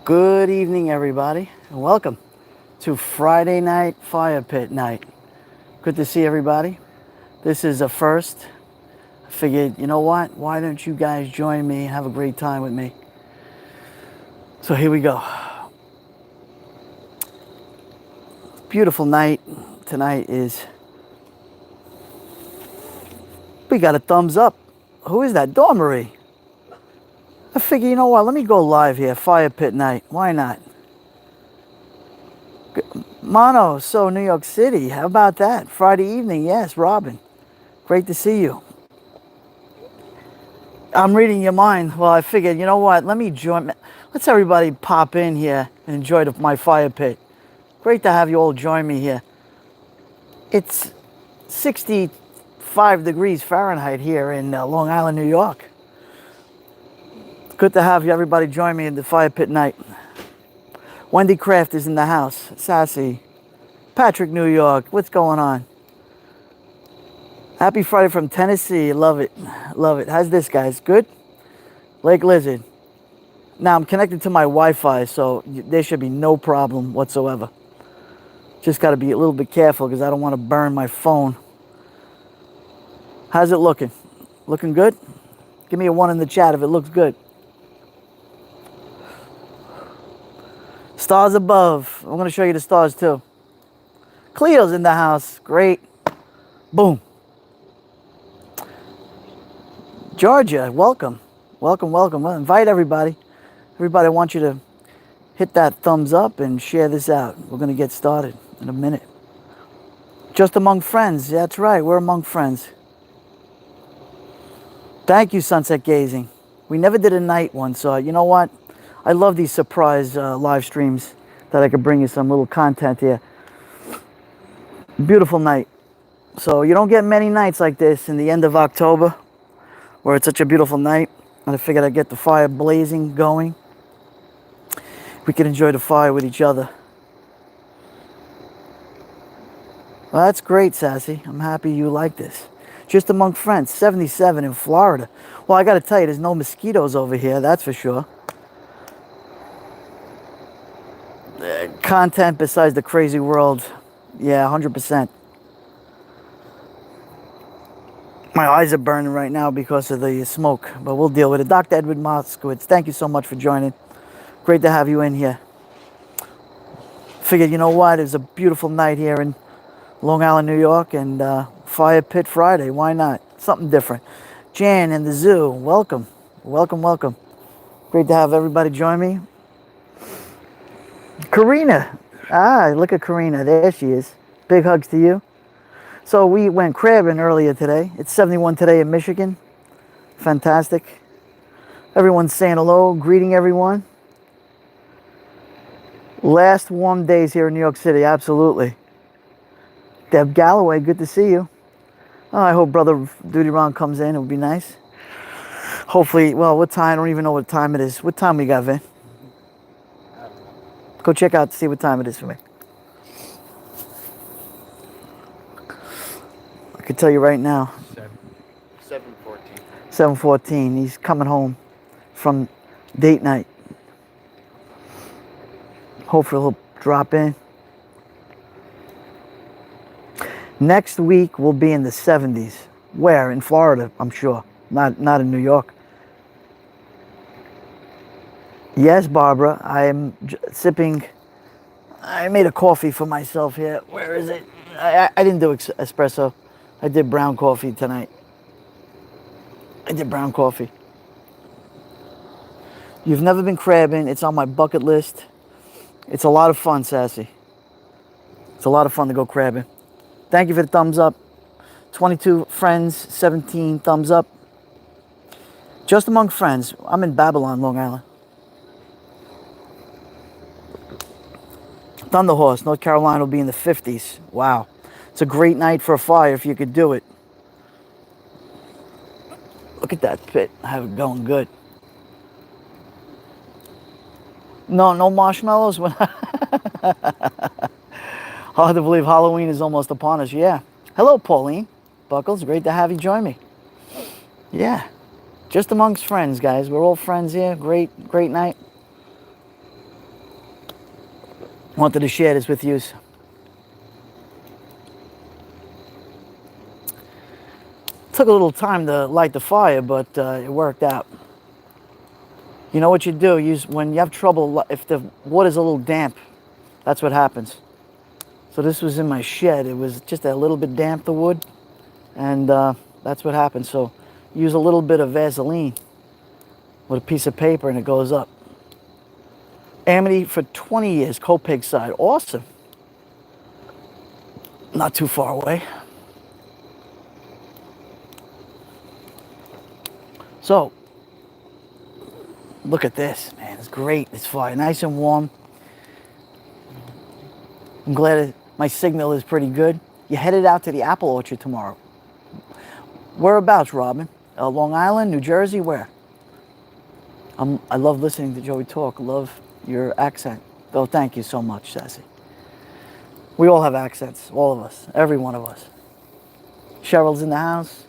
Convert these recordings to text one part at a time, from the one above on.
Good evening, everybody, and welcome to Friday night fire pit night. Good to see everybody. This is a first. I figured, you know what? Why don't you guys join me and have a great time with me? So here we go. Beautiful night. Tonight is. We got a thumbs up. Who is that? Dawn Marie. I figure, you know what? Let me go live here. Fire pit night. Why not? Mono, so New York City. How about that? Friday evening. Yes, Robin. Great to see you. I'm reading your mind. Well, I figured, you know what? Let me join. Let's everybody pop in here and enjoy my fire pit. Great to have you all join me here. It's 65 degrees Fahrenheit here in Long Island, New York. Good to have you everybody join me in the fire pit night. Wendy Kraft is in the house. Sassy. Patrick, New York. What's going on? Happy Friday from Tennessee. Love it. Love it. How's this, guys? Good? Lake Lizard. Now, I'm connected to my Wi-Fi, so there should be no problem whatsoever. Just got to be a little bit careful because I don't want to burn my phone. How's it looking? Looking good? Give me a 1 in the chat if it looks good. Stars above. I'm going to show you the stars too. Cleo's in the house. Great. Boom. Georgia, welcome. Welcome, welcome. Well, invite everybody. Everybody, I want you to hit that thumbs up and share this out. We're going to get started in a minute. Just among friends. That's right. We're among friends. Thank you, Sunset Gazing. We never did a night one, so you know what? I love these surprise live streams that I could bring you some little content here. Beautiful night. So you don't get many nights like this in the end of October where it's such a beautiful night. And I figured I'd get the fire blazing, going. We could enjoy the fire with each other. Well, that's great, Sassy. I'm happy you like this. Just among friends, 77 in Florida. Well, I got to tell you, there's no mosquitoes over here, that's for sure. Content besides the crazy world. Yeah, 100%. My eyes are burning right now because of the smoke, but we'll deal with it. Dr. Edward Moskowitz, thank you so much for joining. Great to have you in here. Figured, you know what? It's a beautiful night here in Long Island, New York, and Fire Pit Friday. Why not? Something different. Jan and the zoo, welcome. Welcome, welcome. Great to have everybody join me. Karina. Look at Karina. There she is. Big hugs to you. So we went crabbing earlier today. It's 71 today in Michigan. Fantastic. Everyone's saying hello, greeting everyone. Last warm days here in New York City, absolutely. Deb Galloway, good to see you. Oh, I hope Brother Duty Ron comes in. It would be nice. Hopefully, well, what time? I don't even know what time it is. What time we got, Vin? Go check out to see what time it is for me. I can tell you right now. 7:14. 7:14. He's coming home from date night. Hopefully he'll drop in. Next week we'll be in the 70s. Where? In Florida, I'm sure. Not in New York. Yes, Barbara. I am sipping. I made a coffee for myself here. Where is it? I didn't do espresso. I did brown coffee tonight. I did brown coffee. You've never been crabbing. It's on my bucket list. It's a lot of fun, Sassy. It's a lot of fun to go crabbing. Thank you for the thumbs up. 22 friends, 17 thumbs up. Just among friends. I'm in Babylon, Long Island. Thunderhorse, North Carolina will be in the 50s. Wow. It's a great night for a fire if you could do it. Look at that pit. I have it going good. No marshmallows? Hard to believe Halloween is almost upon us. Yeah. Hello, Pauline Buckles. Great to have you join me. Yeah. Just amongst friends, guys. We're all friends here. Great night. Wanted to share this with you. Took a little time to light the fire, but it worked out. You know what you do? When you have trouble, if the water's a little damp, that's what happens. So this was in my shed. It was just a little bit damp, the wood, and that's what happened. So use a little bit of Vaseline with a piece of paper and it goes up. Amity for 20 years, Copeg side. Awesome. Not too far away. So, look at this, man. It's great. It's fire. Nice and warm. I'm glad my signal is pretty good. You headed out to the apple orchard tomorrow. Whereabouts, Robin? Long Island, New Jersey, where? I love listening to Joey talk. Love your accent. Oh, thank you so much, Sassy. We all have accents, all of us, every one of us. Cheryl's in the house.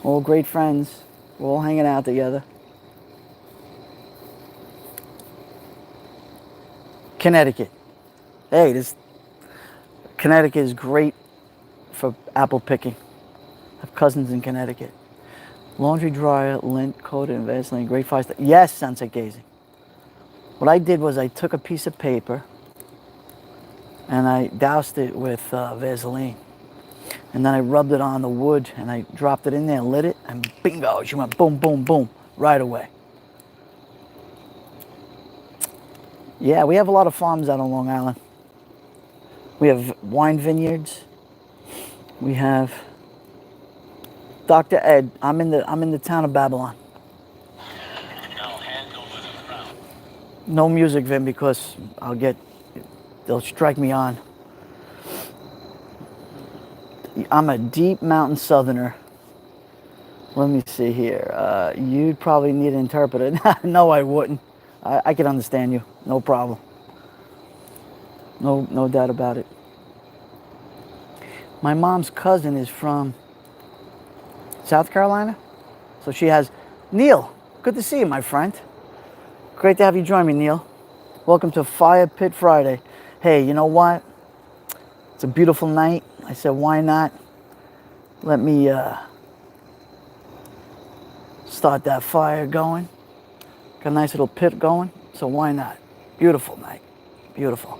All great friends. We're all hanging out together. Connecticut. Hey, Connecticut is great for apple picking. I have cousins in Connecticut. Laundry dryer, lint coated in Vaseline, great fire. Yes, sunset gazing. What I did was I took a piece of paper and I doused it with Vaseline. And then I rubbed it on the wood and I dropped it in there and lit it, and bingo, she went boom, boom, boom, right away. Yeah, we have a lot of farms out on Long Island. We have wine vineyards. We have Dr. Ed. I'm in the town of Babylon. No music, Vin, because they'll strike me on. I'm a deep mountain southerner. Let me see here. You'd probably need an interpreter. No, I wouldn't. I could understand you. No problem. No doubt about it. My mom's cousin is from South Carolina. So she has Neil. Good to see you, my friend. Great to have you join me, Neil. Welcome to Fire Pit Friday. Hey, you know what? It's a beautiful night. I said, why not? Let me start that fire going. Got a nice little pit going, so why not? Beautiful night. Beautiful.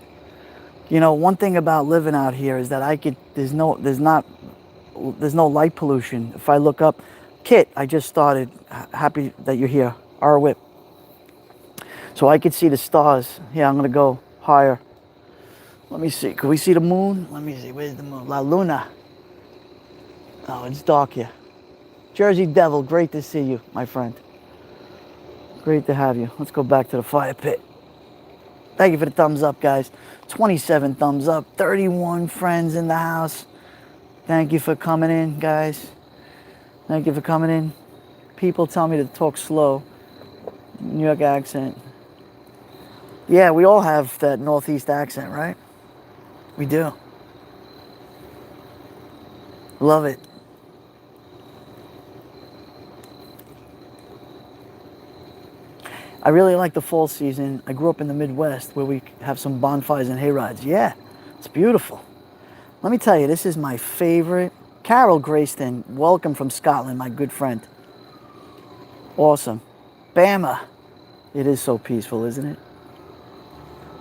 You know, one thing about living out here is that there's no light pollution. If I look up, Kit, I just started. Happy that you're here. Our whip. So I could see the stars. Yeah, I'm gonna go higher. Let me see. Can we see the moon? Let me see. Where's the moon? La Luna. Oh, it's dark here. Jersey Devil, great to see you, my friend. Great to have you. Let's go back to the fire pit. Thank you for the thumbs up, guys. 27 thumbs up. 31 friends in the house. Thank you for coming in, guys. Thank you for coming in. People tell me to talk slow. New York accent. Yeah, we all have that Northeast accent, right? We do. Love it. I really like the fall season. I grew up in the Midwest where we have some bonfires and hayrides. Yeah, it's beautiful. Let me tell you, this is my favorite. Carol Grayston, welcome from Scotland, my good friend. Awesome. Bama. It is so peaceful, isn't it?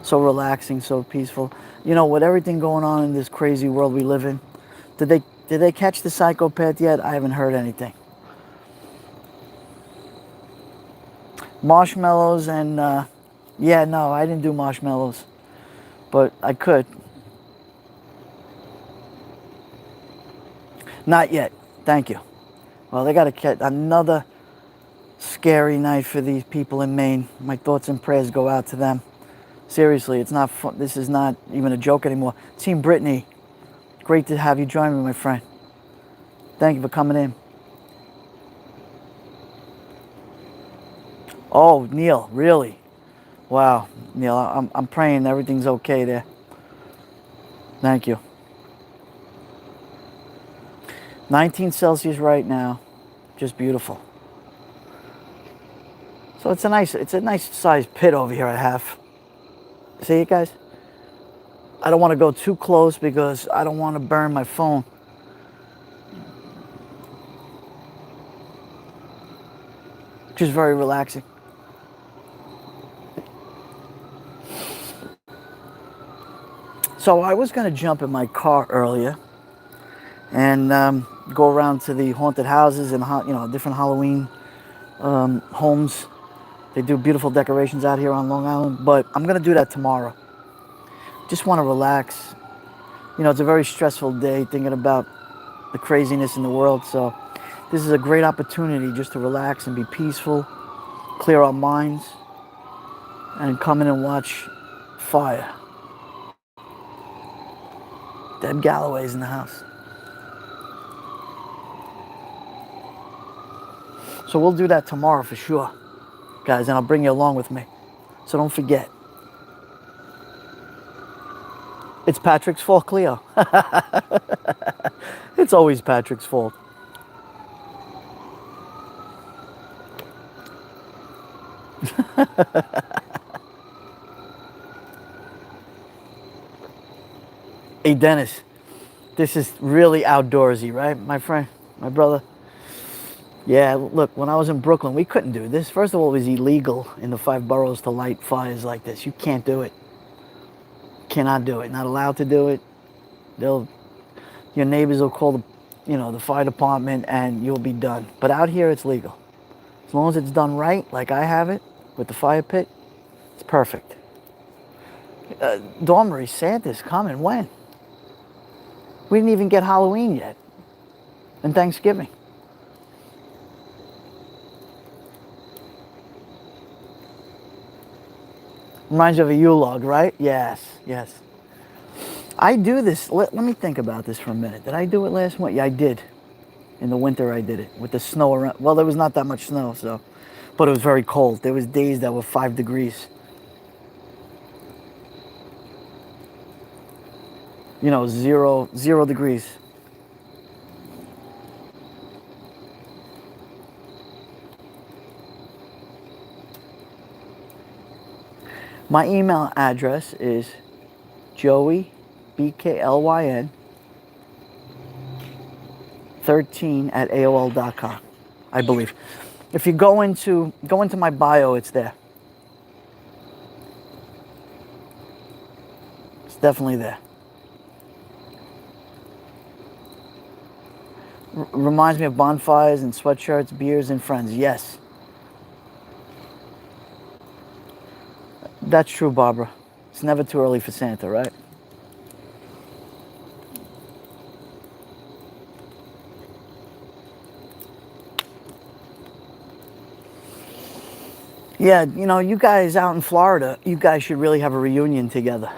So relaxing, so peaceful. You know, with everything going on in this crazy world we live in, did they catch the psychopath yet? I haven't heard anything. Marshmallows and, yeah, no, I didn't do marshmallows, but I could. Not yet, thank you. Well, they got to catch another scary night for these people in Maine. My thoughts and prayers go out to them. Seriously, it's not fun. This is not even a joke anymore. Team Brittany, great to have you join me, my friend. Thank you for coming in. Oh, Neil, really? Wow, Neil, I'm praying everything's okay there. Thank you. 19 Celsius right now, just beautiful. So it's a nice sized pit over here I have. See it, guys? I don't want to go too close because I don't want to burn my phone. Just very relaxing. So I was going to jump in my car earlier and go around to the haunted houses and different Halloween homes. They do beautiful decorations out here on Long Island, but I'm going to do that tomorrow. Just want to relax. It's a very stressful day thinking about the craziness in the world, so this is a great opportunity just to relax and be peaceful, clear our minds, and come in and watch fire. Deb Galloway's in the house. So we'll do that tomorrow for sure, guys, and I'll bring you along with me. So don't forget. It's Patrick's fault, Cleo. It's always Patrick's fault. Hey, Dennis, this is really outdoorsy, right, my friend, my brother? Yeah, look, when I was in Brooklyn, we couldn't do this. First of all, it was illegal in the 5 boroughs to light fires like this. You can't do it. Cannot do it. Not allowed to do it. Your neighbors will call the fire department and you'll be done. But out here, it's legal. As long as it's done right, like I have it with the fire pit, it's perfect. Dormery, Santa's coming. When? We didn't even get Halloween yet. And Thanksgiving. Reminds you of a U-log, right? Yes, yes. I do this. Let me think about this for a minute. Did I do it last winter? Yeah, I did. In the winter, I did it with the snow around. Well, there was not that much snow, but it was very cold. There was days that were 5 degrees. 0 degrees. My email address is Joeybklyn 13@AOL.com, I believe. If you go into my bio, it's there. It's definitely there. Reminds me of bonfires and sweatshirts, beers, and friends. Yes. That's true, Barbara. It's never too early for Santa, right? Yeah, you guys out in Florida, you guys should really have a reunion together.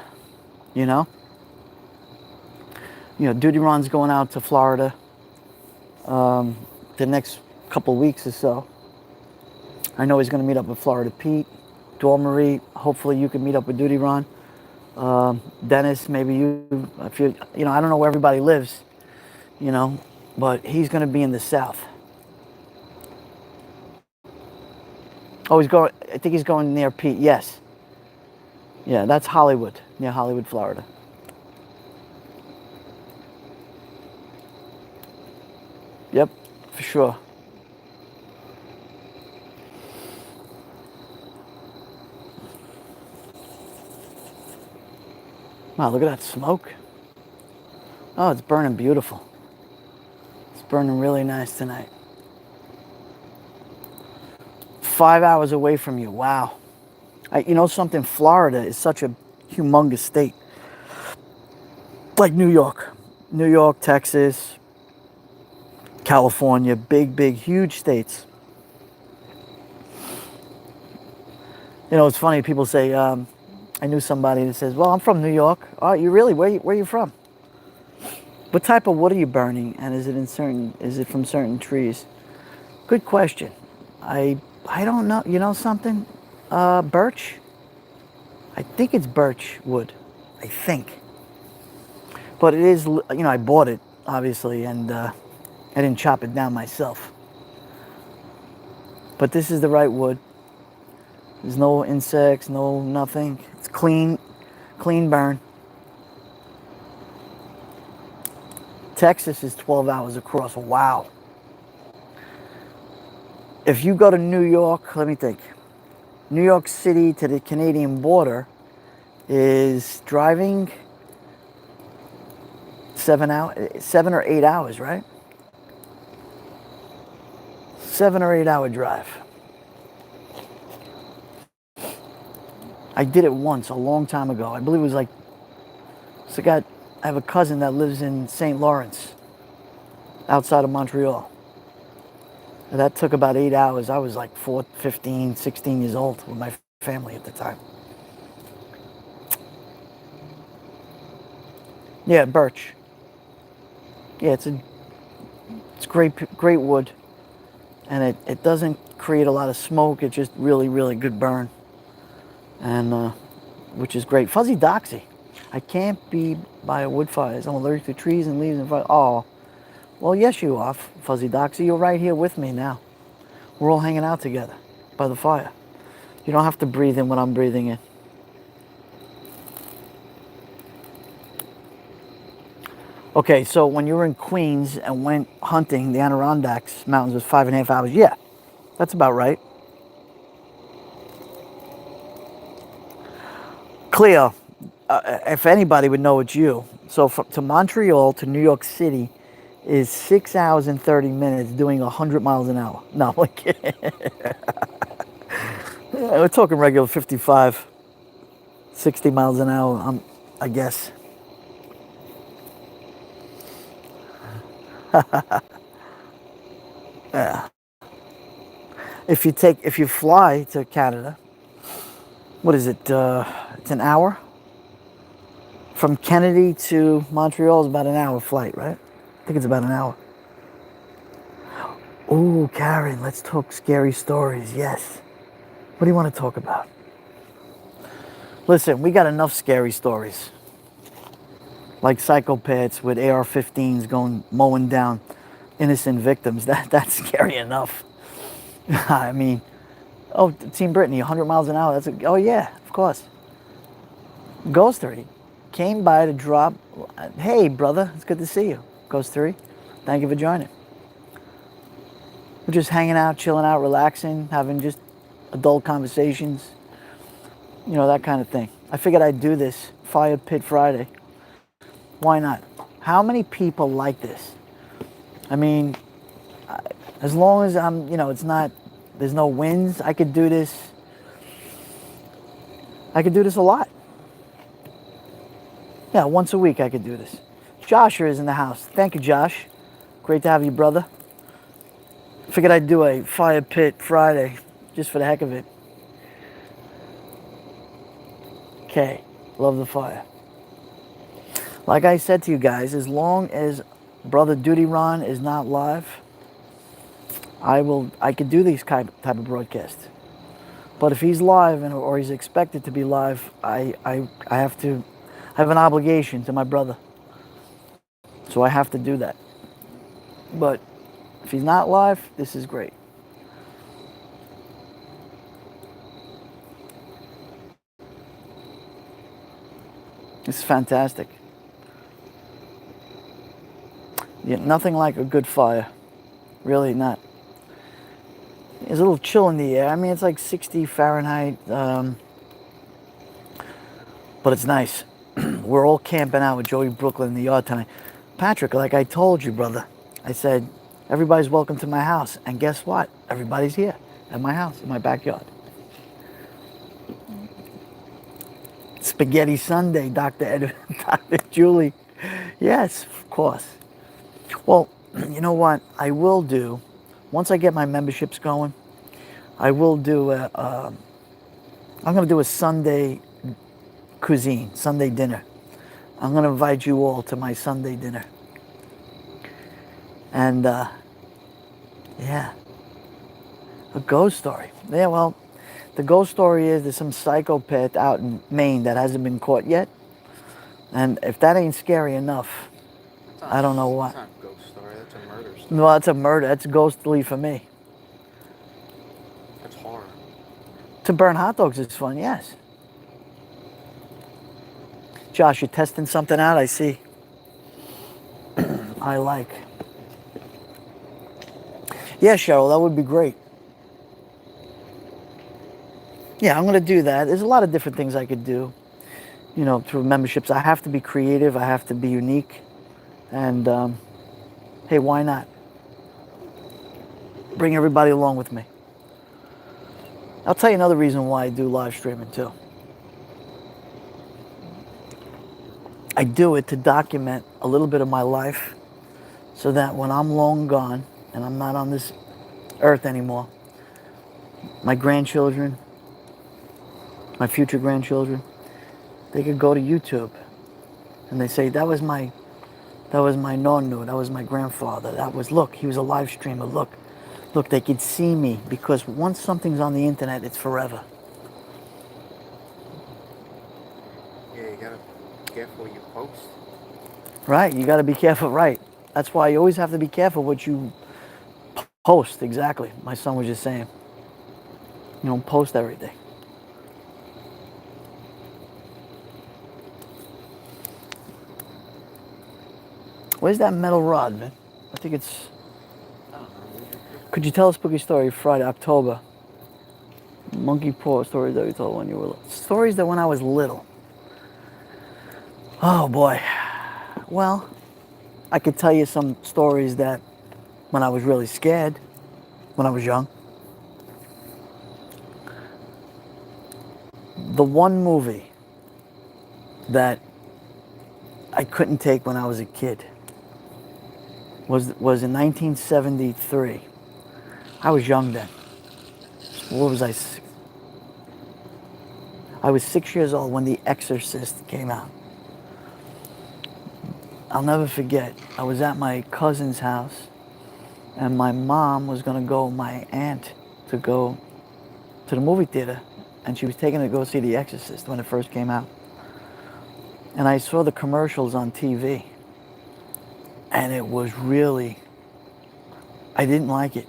Duty Ron's going out to Florida the next couple weeks or so. I know he's going to meet up with Florida Pete, Dora Marie. Hopefully you can meet up with Duty Ron. Dennis, maybe if you, I don't know where everybody lives, but he's going to be in the South. Oh, I think he's going near Pete. Yes. Yeah, that's Hollywood, near Hollywood, Florida. Yep, for sure. Wow, look at that smoke. Oh, it's burning beautiful. It's burning really nice tonight. 5 hours away from you. Wow. Something? Florida is such a humongous state. Like New York, Texas, California, big, huge states. It's funny. People say, I knew somebody that says, well, I'm from New York. Oh, you really? Where are you from? What type of wood are you burning? And is it from certain trees? Good question. I don't know. You know something? Birch? I think it's birch wood. I think. But it is, I bought it, obviously, and I didn't chop it down myself. But this is the right wood. There's no insects, no nothing. It's clean. Clean burn. Texas is 12 hours across. Wow. If you go to New York, let me think. New York City to the Canadian border is driving 7 or 8 hours, right? 7 or 8 hour drive. I did it once a long time ago. I believe it was like, I have a cousin that lives in St. Lawrence, outside of Montreal. And that took about 8 hours. I was like 15, 16 years old with my family at the time. Yeah, birch. Yeah, it's great wood, and it doesn't create a lot of smoke. It's just really good burn, and which is great. Fuzzy doxy. I can't be by a wood fire. I'm allergic to trees and leaves and fire. Oh, well, yes, you are, Fuzzy doxy. You're right here with me now. We're all hanging out together by the fire. You don't have to breathe in what I'm breathing in. Okay, so when you were in Queens and went hunting, the Adirondacks Mountains was 5.5 hours. Yeah, that's about right. Cleo, if anybody would know, it's you. So to Montreal to New York City is 6 hours and 30 minutes doing 100 miles an hour. No, like, we're talking regular 55, 60 miles an hour, I guess. Yeah. If you fly to Canada, what is it? It's an hour. From Kennedy to Montreal is about an hour flight, right? I think it's about an hour. Oh, Karen, let's talk scary stories. Yes. What do you want to talk about? Listen, we got enough scary stories. Like psychopaths with AR-15s going mowing down innocent victims. That's scary enough. I mean, oh, Team Brittany, 100 miles an hour. Oh yeah, of course. Ghost 3 came by to drop. Hey, brother, it's good to see you. Ghost 3, thank you for joining. We're just hanging out, chilling out, relaxing, having just adult conversations. You know, that kind of thing. I figured I'd do this Fire Pit Friday. Why not? How many people like this? I mean, as long as I'm, there's no winds, I could do this. I could do this a lot. Yeah, once a week I could do this. Joshua is in the house. Thank you, Josh. Great to have you, brother. Figured I'd do a Fire Pit Friday, just for the heck of it. Okay, love the fire. Like I said to you guys, as long as Brother Duty Ron is not live, I could do these type of broadcasts. But if he's live or he's expected to be live, I have an obligation to my brother. So I have to do that. But if he's not live, this is great. This is fantastic. Yeah, nothing like a good fire. Really not. There's a little chill in the air. I mean, it's like 60 Fahrenheit, but it's nice. We're all camping out with Joeybklyn in the yard tonight. Patrick, like I told you, brother, I said, everybody's welcome to my house. And guess what? Everybody's here at my house, in my backyard. Spaghetti Sunday, Dr. Ed, Dr. Julie. Yes, of course. Well, you know what? I will do, once I get my memberships going, I will do I'm going to do a Sunday cuisine, Sunday dinner. I'm going to invite you all to my Sunday dinner. And, yeah, a ghost story. Yeah, well, the ghost story is there's some psychopath out in Maine that hasn't been caught yet. And if that ain't scary enough, I don't know what. That's not a ghost story, that's a murder story. No, that's a murder. That's ghostly for me. That's horror. To burn hot dogs is fun, yes. Josh, you're testing something out, I see. I like. Yeah, Cheryl, that would be great. Yeah, I'm going to do that. There's a lot of different things I could do, you know, through memberships. I have to be creative. I have to be unique. And, hey, why not? Bring everybody along with me. I'll tell you another reason why I do live streaming, too. I do it to document a little bit of my life so that when I'm long gone and I'm not on this earth anymore, my grandchildren, my future grandchildren, they could go to YouTube and they say, that was my nonno, that was my grandfather, that was, look, he was a live streamer, look, they could see me, because once something's on the internet, it's forever. Yeah, you gotta be careful what you post. Right, you gotta be careful, right. That's why you always have to be careful what you post, exactly. My son was just saying, you don't post everything. Where's that metal rod, man? I think it's... Could you tell a spooky story Friday, October? Monkey paw stories that you told when you were little. Stories that when I was little. Oh boy. Well, I could tell you some stories that when I was really scared, when I was young. The one movie that I couldn't take when I was a kid was in 1973. I was young then. What was I? I was 6 years old when The Exorcist came out. I'll never forget. I was at my cousin's house, and my mom was going to go, my aunt, to go to the movie theater, and she was taking her to go see The Exorcist when it first came out. And I saw the commercials on TV, and it was really, I didn't like it.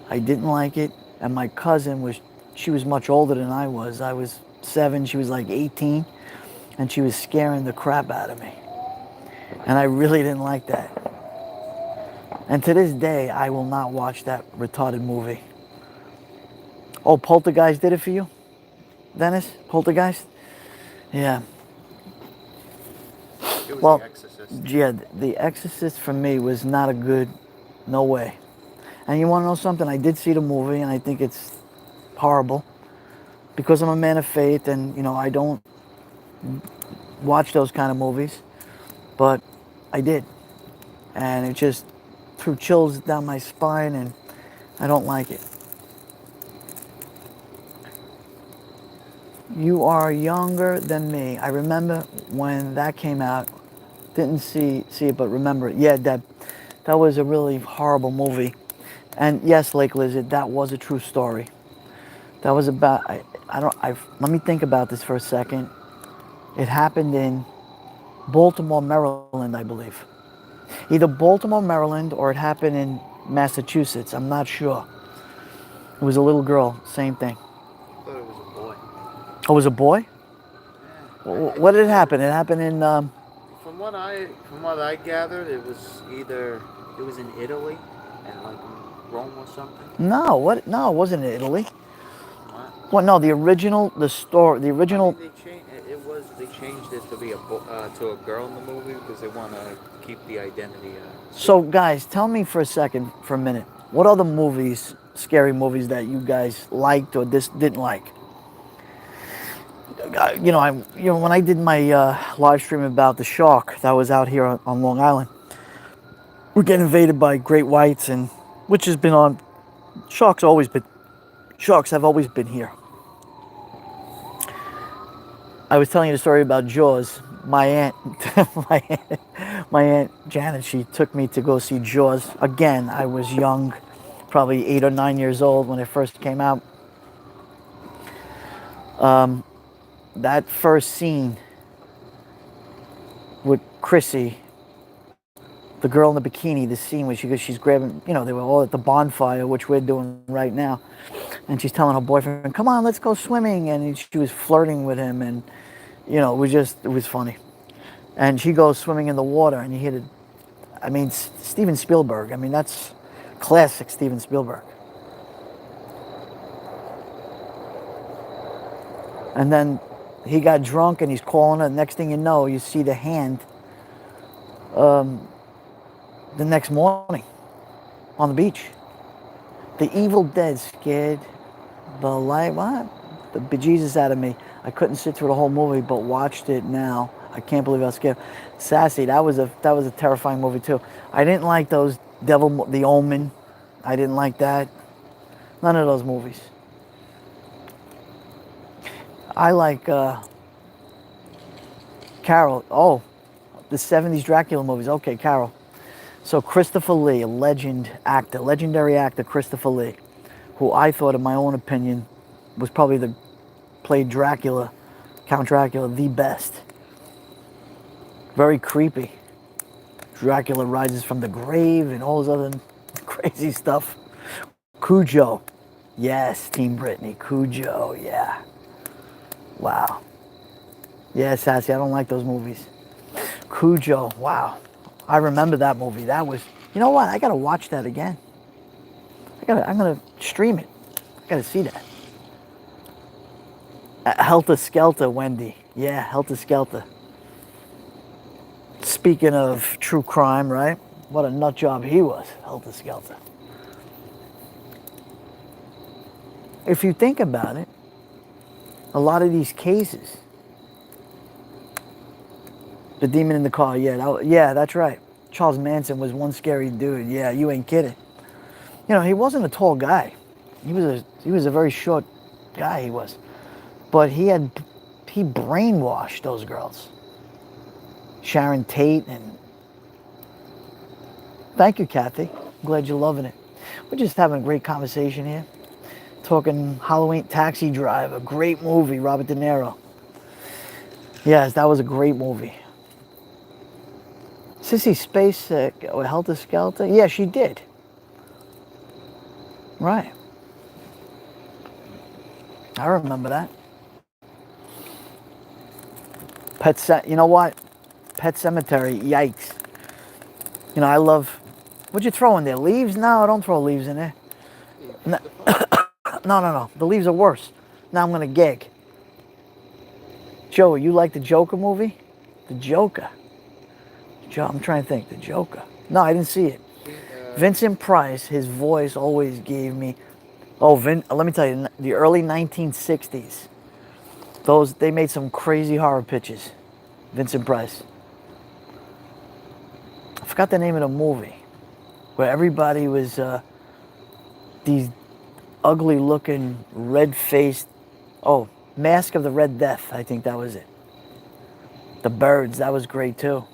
I didn't like it, and my cousin she was much older than I was. I was 7, she was like 18, and she was scaring the crap out of me. And I really didn't like that. And to this day, I will not watch that retarded movie. Oh, Poltergeist did it for you, Dennis? Poltergeist? Yeah. It was Well, The Exorcist. yeah, The Exorcist for me was not a good, no way. And you want to know something? I did see the movie, and I think it's horrible. Because I'm a man of faith, and, you know, I don't watch those kind of movies. But I did. And it just threw chills down my spine, and I don't like it. You are younger than me. I remember when that came out. Didn't see it, but remember it. Yeah, that was a really horrible movie. And yes, Lake Lizard, that was a true story. That was about, let me think about this for a second. It happened in Baltimore, Maryland, I believe. Either Baltimore, Maryland, or it happened in Massachusetts. I'm not sure. It was a little girl, same thing. I thought it was a boy. Oh, it was a boy? Yeah. What did it happen? It happened in, From what I gathered, it was in Italy, and like in Rome or something. no, it wasn't in Italy. What? What, no, the original. I mean, they changed it to be to a girl in the movie because they want to keep the identity. So, guys, tell me for a minute, what other movies, scary movies that you guys liked or didn't like? When I did my live stream about the shark that was out here on Long Island, we get invaded by great whites, and which has been on. Sharks have always been here. I was telling you the story about Jaws. My aunt, my aunt Janet, she took me to go see Jaws. Again, I was young, probably 8 or 9 years old when it first came out. That first scene with Chrissy, the girl in the bikini, the scene where she's grabbing, they were all at the bonfire, which we're doing right now, and she's telling her boyfriend, "Come on, let's go swimming," and she was flirting with him, and You know, it was funny. And she goes swimming in the water, and you hear the, I mean, Steven Spielberg. I mean, that's classic Steven Spielberg. And then he got drunk and he's calling her. Next thing you know, you see the hand the next morning on the beach. The Evil Dead scared the life, what? The bejesus out of me. I couldn't sit through the whole movie, but watched it now. I can't believe I was scared. Sassy, that was a terrifying movie too. I didn't like those The Omen. I didn't like that. None of those movies. I like Carol. Oh, the 70s Dracula movies. Okay, Carol. So Christopher Lee, a legendary actor, Christopher Lee, who I thought, in my own opinion, was probably played Dracula, Count Dracula, the best. Very creepy. Dracula rises from the grave and all this other crazy stuff. Cujo. Yes, Team Brittany. Cujo, yeah. Wow. Yeah, Sassy, I don't like those movies. Cujo, wow. I remember that movie. That was, you know what? I gotta watch that again. I'm gonna stream it. I gotta see that. Helter Skelter, Wendy. Yeah, Helter Skelter. Speaking of true crime, right? What a nut job he was, Helter Skelter. If you think about it, a lot of these cases, the demon in the car, yeah, that's right. Charles Manson was one scary dude. Yeah, you ain't kidding. You know, he wasn't a tall guy. He was a very short guy, he was. But he brainwashed those girls. Sharon Tate, and thank you, Kathy. I'm glad you're loving it. We're just having a great conversation here. Talking Halloween. Taxi Driver, great movie, Robert De Niro. Yes, that was a great movie. Sissy Spacek or Helter Skelter? Yeah, she did. Right. I remember that. You know what? Pet Cemetery, yikes. You know, I love, what'd you throw in there? Leaves? No, don't throw leaves in there. No, no. The leaves are worse. Now I'm going to gag. Joe, you like the Joker movie? The Joker. I'm trying to think. The Joker. No, I didn't see it. Vincent Price, his voice always gave me, let me tell you, the early 1960s, they made some crazy horror pictures. Vincent Price. I forgot the name of the movie, where everybody was these ugly looking, red faced, Mask of the Red Death, I think that was it. The Birds, that was great too.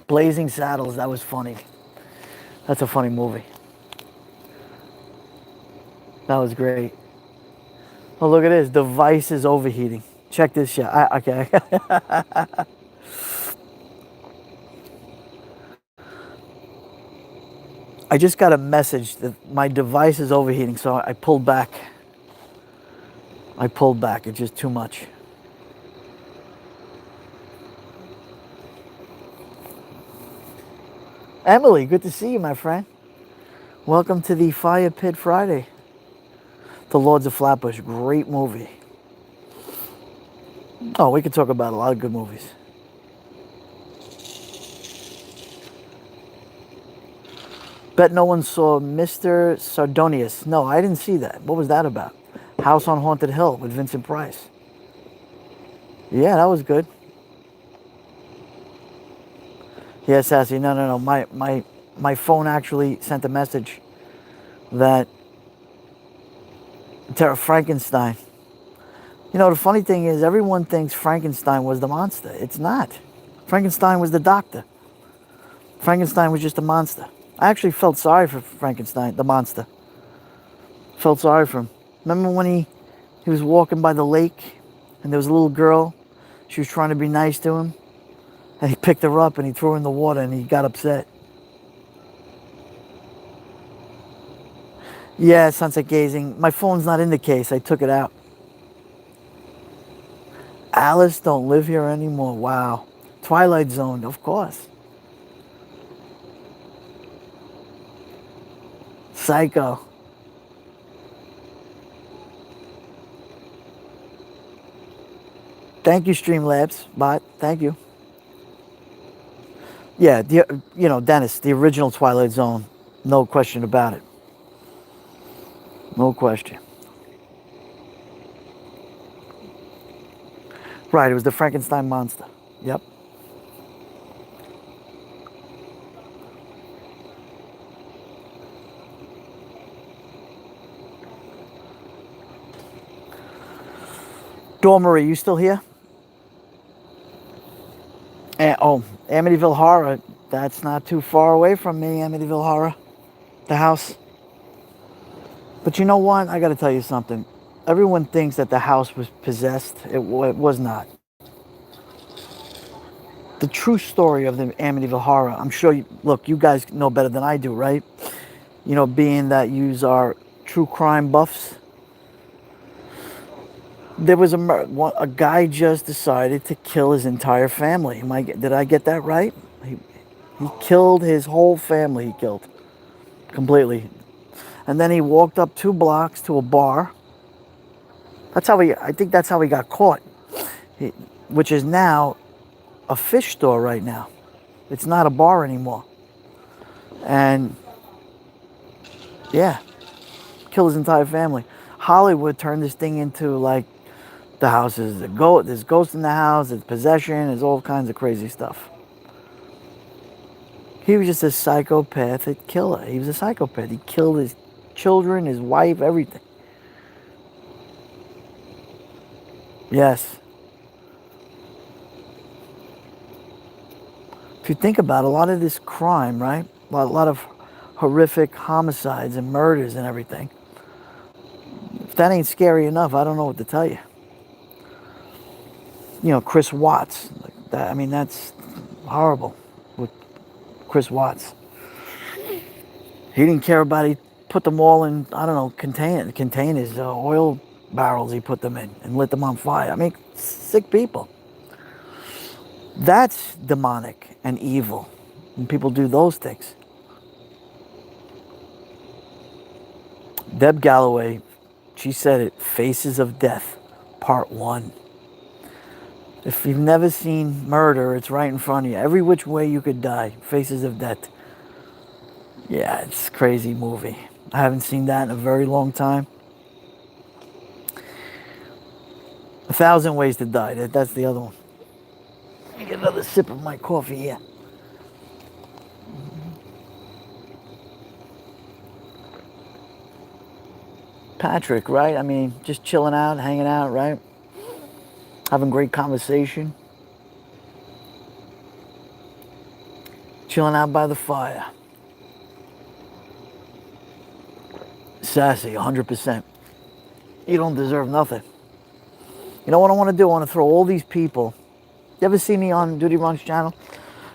Blazing Saddles, that was funny. That's a funny movie. That was great. Oh, look at this. Device is overheating. Check this shit. Okay. I just got a message that my device is overheating, so I pulled back. It's just too much. Emily, good to see you, my friend. Welcome to the Fire Pit Friday. The Lords of Flatbush, great movie. Oh, we could talk about a lot of good movies. Bet no one saw Mr. Sardonius. No, I didn't see that. What was that about? House on Haunted Hill with Vincent Price. Yeah, that was good. Yeah, Sassy. No. My phone actually sent a message that Terra Frankenstein. You know, the funny thing is, everyone thinks Frankenstein was the monster. It's not. Frankenstein was the doctor. Frankenstein was just a monster. I actually felt sorry for Frankenstein, the monster. Felt sorry for him. Remember when he was walking by the lake and there was a little girl? She was trying to be nice to him. And he picked her up and he threw her in the water and he got upset. Yeah, sunset gazing. My phone's not in the case. I took it out. Alice don't live here anymore. Wow. Twilight Zone, of course. Psycho. Thank you, Streamlabs bot. Thank you. Yeah, Dennis, the original Twilight Zone. No question about it. No question. Right, it was the Frankenstein monster. Yep. Dormery, you still here? Amityville Horror. That's not too far away from me, Amityville Horror. The house. But you know what? I got to tell you something. Everyone thinks that the house was possessed. It was not. The true story of the Amityville Horror, I'm sure, look, you guys know better than I do, right? You know, being that you are true crime buffs. There was a guy just decided to kill his entire family. Did I get that right? He killed his whole family. He killed completely, and then he walked up 2 blocks to a bar. I think that's how he got caught. Which is now a fish store right now. It's not a bar anymore. And yeah, killed his entire family. Hollywood turned this thing into like the house is a goat. There's ghosts in the house. It's possession. There's all kinds of crazy stuff. He was just a psychopathic killer. He was a psychopath. He killed his children, his wife, everything. Yes. If you think about it, a lot of this crime, right? A lot of horrific homicides and murders and everything. If that ain't scary enough, I don't know what to tell you. You know, Chris Watts. Like that, I mean, that's horrible with Chris Watts. He didn't care about it. He put them all in, I don't know, containers, oil barrels he put them in and lit them on fire. I mean, sick people. That's demonic and evil when people do those things. Deb Galloway, she said it, Faces of Death, Part 1. If you've never seen Murder, it's right in front of you. Every which way you could die, Faces of Death. Yeah, it's a crazy movie. I haven't seen that in a very long time. 1,000 Ways to Die, that's the other one. Let me get another sip of my coffee here. Patrick, right? I mean, just chilling out, hanging out, right? Having great conversation. Chilling out by the fire. Sassy, 100%. You don't deserve nothing. You know what I want to do? I want to throw all these people. You ever see me on Duty Runk's channel?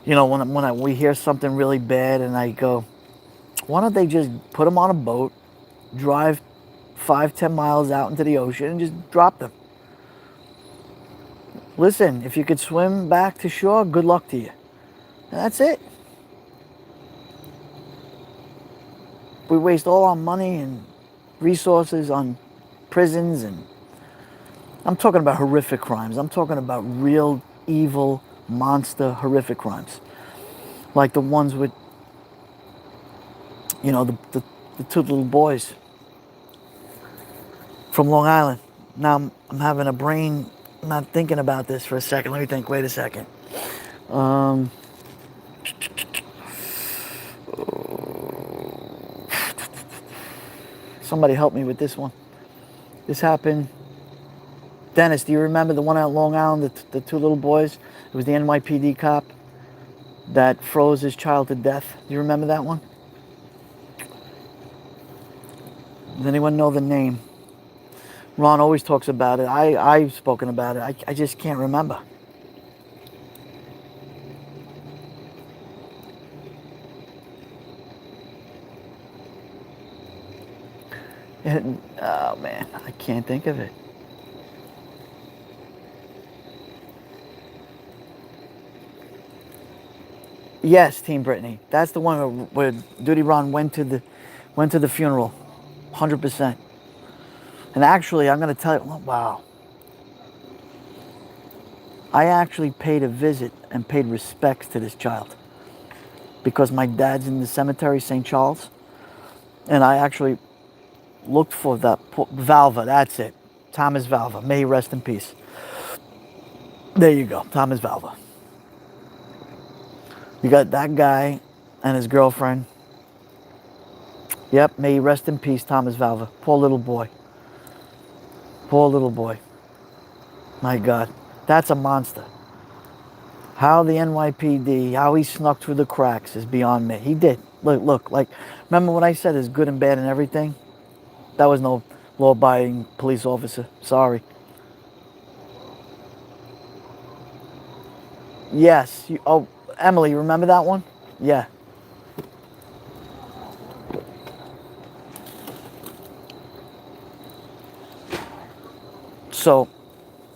You know, we hear something really bad and I go, why don't they just put them on a boat, drive 5-10 miles out into the ocean and just drop them? Listen, if you could swim back to shore, good luck to you. And that's it. We waste all our money and resources on prisons, and I'm talking about horrific crimes. I'm talking about real evil, monster, horrific crimes. Like the ones with, you know, the 2 little boys from Long Island. Now I'm having a brain, I'm not thinking about this for a second. Let me think, wait a second. Somebody help me with this one. This happened. Dennis, do you remember the one out Long Island, the 2 little boys? It was the NYPD cop that froze his child to death. Do you remember that one? Does anyone know the name? Ron always talks about it. I've spoken about it. I just can't remember. Oh man, I can't think of it. Yes, Team Brittany. That's the one where Duty Ron went to the funeral, 100%. And actually, I'm gonna tell you, wow, I actually paid a visit and paid respects to this child because my dad's in the cemetery, St. Charles, and I actually looked for that Valva. That's it, Thomas Valva. May he rest in peace. There you go, Thomas Valva. You got that guy and his girlfriend. Yep, may he rest in peace, Thomas Valva. Poor little boy. Poor little boy. My God, that's a monster. How the NYPD, how he snuck through the cracks is beyond me. He did. Look, like, remember when I said there's good and bad and everything? That was no law-abiding police officer. Sorry. Yes. Oh, Emily, you remember that one? Yeah. So,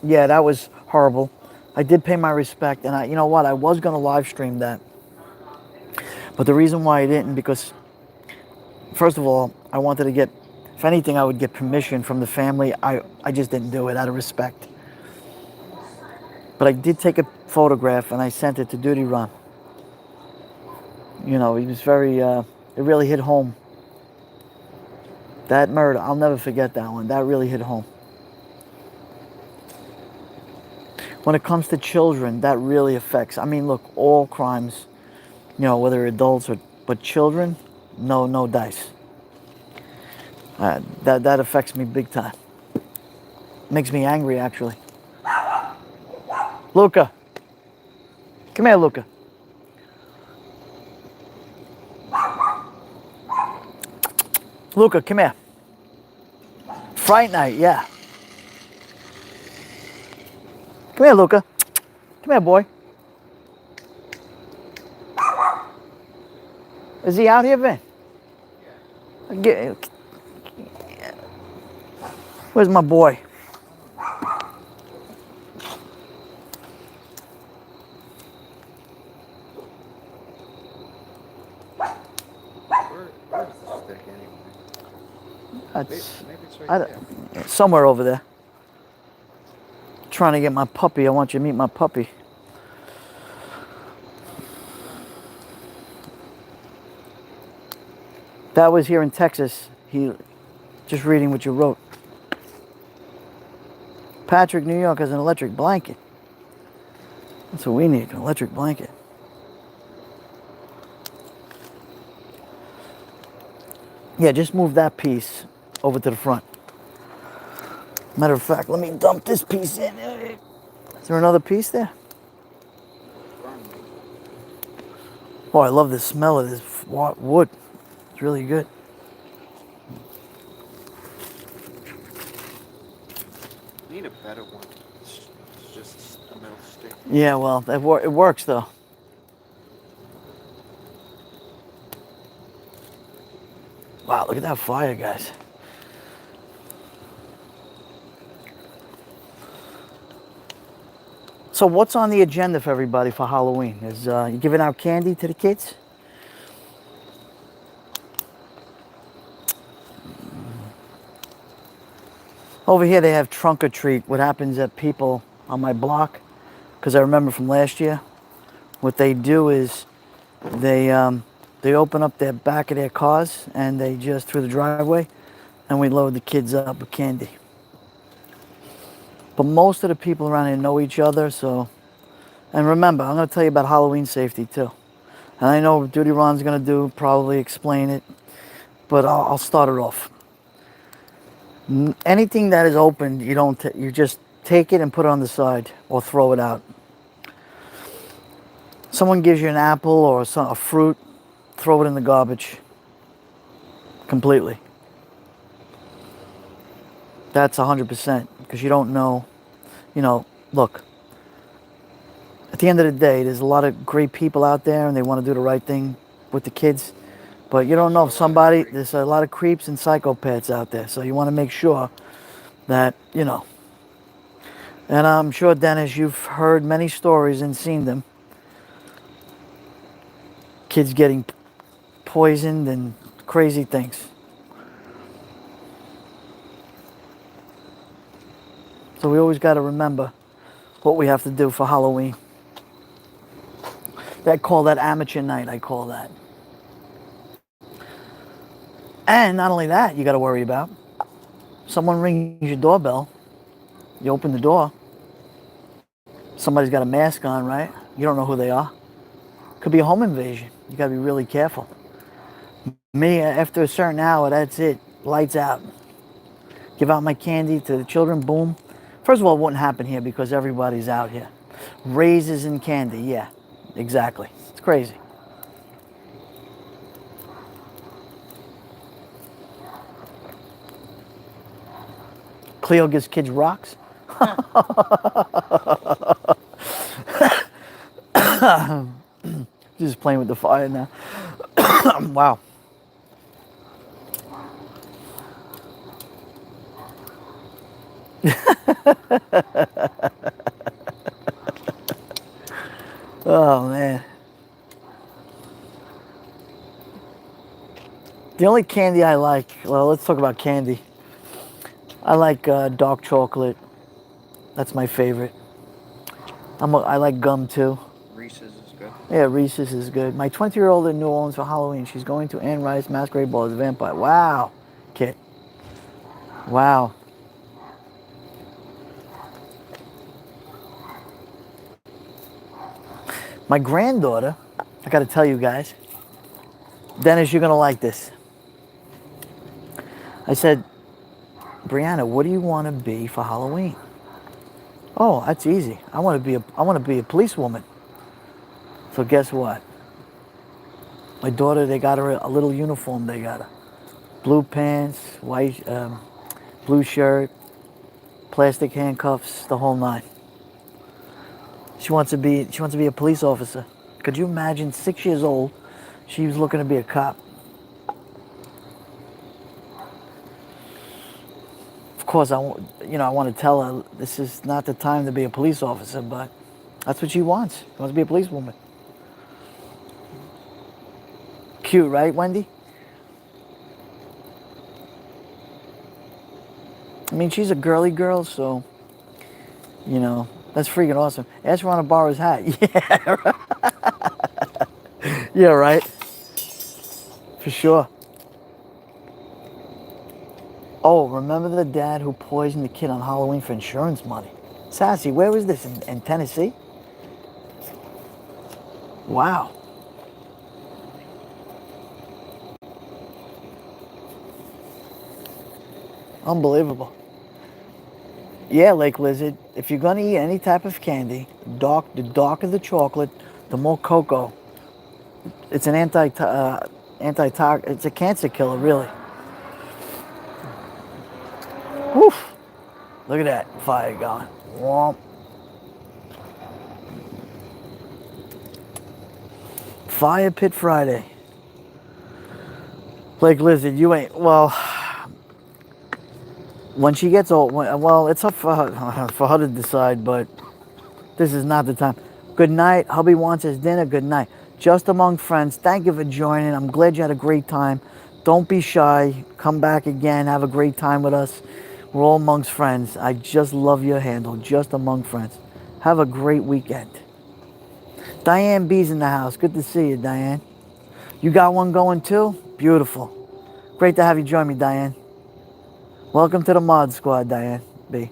yeah, that was horrible. I did pay my respect, and you know what? I was gonna live stream that, but the reason why I didn't, because first of all, I wanted to get, if anything, I would get permission from the family. I just didn't do it out of respect. But I did take a photograph and I sent it to Duty Ron. You know, he was very, it really hit home. That murder, I'll never forget that one. That really hit home. When it comes to children, that really affects. I mean, look, all crimes, you know, whether adults or, but children, no dice. That affects me big time. Makes me angry, actually. Luca, come here, Luca. Luca, come here. Fright night, yeah. Come here, Luca. Come here, boy. Is he out here, Vin? Where's my boy? Where's the stick anyway? Maybe it's right there. Somewhere over there. Trying to get my puppy. I want you to meet my puppy. That was here in Texas. He just reading what you wrote. Patrick, New York has an electric blanket. That's what we need, an electric blanket. Yeah, just move that piece over to the front. Matter of fact, let me dump this piece in. Is there another piece there? Oh, I love the smell of this wood. It's really good. Need a better one. It's just a metal stick. Yeah, well, it works though. Wow, look at that fire, guys. So what's on the agenda for everybody for Halloween? Is you giving out candy to the kids? Over here they have trunk or treat. What happens at people on my block, because I remember from last year, what they do is they open up their back of their cars and they just through the driveway, and we load the kids up with candy. But most of the people around here know each other, so. And remember, I'm going to tell you about Halloween safety too. And I know Duty Ron's going to probably explain it, but I'll start it off. Anything that is open, you just take it and put it on the side or throw it out. Someone gives you an apple or a fruit, throw it in the garbage. Completely. That's 100%, because you don't know, look, at the end of the day, there's a lot of great people out there and they want to do the right thing with the kids. But you don't know if there's a lot of creeps and psychopaths out there. So you want to make sure that, And I'm sure, Dennis, you've heard many stories and seen them. kids getting poisoned and crazy things. So we always got to remember what we have to do for Halloween. I call that amateur night, I call that. And not only that, you got to worry about. Someone rings your doorbell, you open the door, somebody's got a mask on, right? You don't know who they are. Could be a home invasion. You got to be really careful. Me, after a certain hour, that's it. Lights out. Give out my candy to the children, boom. First of all, it wouldn't happen here because everybody's out here. Raises and candy, yeah, exactly. It's crazy. Cleo gives kids rocks. Just playing with the fire now. Wow. Oh man. The only candy I like, well, let's talk about candy. I like dark chocolate. That's my favorite. I like gum too. Reese's is good. Yeah, Reese's is good. My 20-year-old in New Orleans for Halloween. She's going to Anne Rice Masquerade Ball as a vampire. Wow, Kit. Wow. My granddaughter, I got to tell you guys, Dennis, you're going to like this. I said, Brianna, what do you want to be for Halloween? Oh, that's easy. I want to be a policewoman. So guess what? My daughter, they got her a little uniform. They got her blue pants, white, blue shirt, plastic handcuffs, the whole nine. She wants to be a police officer. Could you imagine? 6 years old, she was looking to be a cop. Of course, I want to tell her this is not the time to be a police officer, but that's what she wants. She wants to be a policewoman. Cute, right, Wendy? I mean, she's a girly girl, so, that's freaking awesome. Ask Ron to borrow his hat. Yeah, right. Yeah, right. For sure. Oh, remember the dad who poisoned the kid on Halloween for insurance money? Sassy, where was this? In Tennessee? Wow. Unbelievable. Yeah, Lake Lizard, if you're going to eat any type of candy, the darker the chocolate, the more cocoa. It's an it's a cancer killer, really. Woof. Look at that fire going. Womp. Fire Pit Friday. Lake Lizard, you ain't, well, when she gets old, well, it's up for her to decide, but this is not the time. Good night. Hubby wants his dinner. Good night. Just among friends. Thank you for joining. I'm glad you had a great time. Don't be shy. Come back again. Have a great time with us. We're all amongst friends. I just love your handle. Just among friends. Have a great weekend. Diane B's in the house. Good to see you, Diane. You got one going too? Beautiful. Great to have you join me, Diane. Welcome to the Mod Squad, Diane B.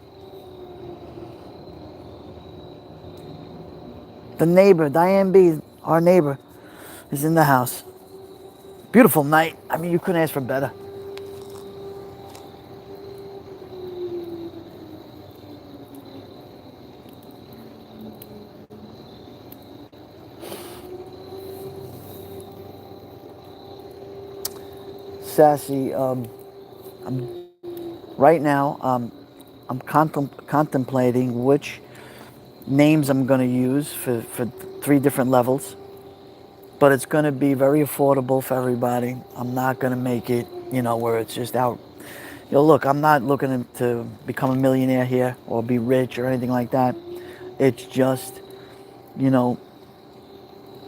The neighbor, Diane B, our neighbor, is in the house. Beautiful night. I mean, you couldn't ask for better. Sassy, right now, I'm contemplating which names I'm going to use for 3 different levels. But it's going to be very affordable for everybody. I'm not going to make it, where it's just out. Look, I'm not looking to become a millionaire here or be rich or anything like that. It's just,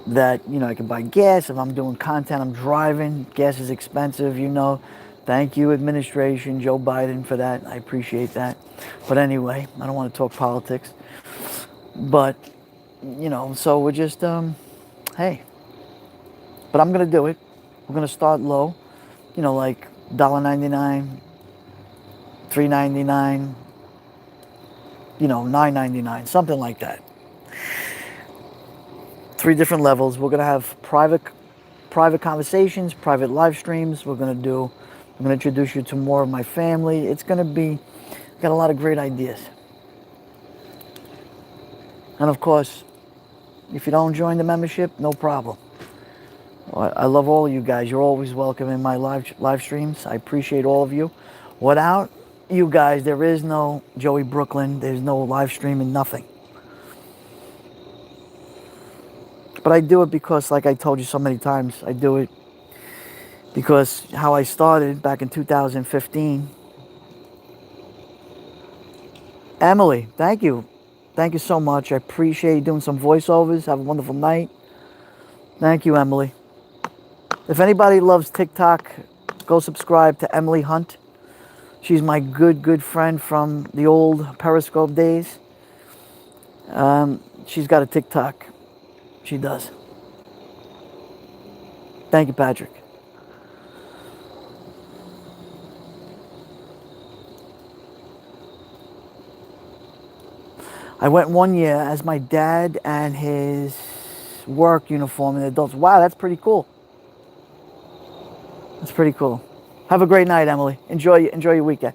that, you know, I can buy gas. If I'm doing content, I'm driving. Gas is expensive, you know. Thank you, administration, Joe Biden, for that. I appreciate that. But anyway, I don't want to talk politics. But, you know, so we're just, hey. But I'm going to do it. We're going to start low. You know, like $1.99, $3.99, you know, $9.99, something like that. 3 different levels. We're going to have private conversations, private live streams. I'm going to introduce you to more of my family. It's going to be, got a lot of great ideas. And of course, if you don't join the membership, no problem. I love all of you guys. You're always welcome in my live streams. I appreciate all of you. Without you guys, there is no Joeybklyn. There's no live streaming, nothing. But I do it because, like I told you so many times, I do it because how I started back in 2015. Emily, thank you. Thank you so much. I appreciate you doing some voiceovers. Have a wonderful night. Thank you, Emily. If anybody loves TikTok, go subscribe to Emily Hunt. She's my good friend from the old Periscope days. She's got a TikTok. She does. Thank you, Patrick. I went 1 year as my dad and his work uniform and adults. Wow, that's pretty cool. That's pretty cool. Have a great night, Emily. Enjoy your weekend.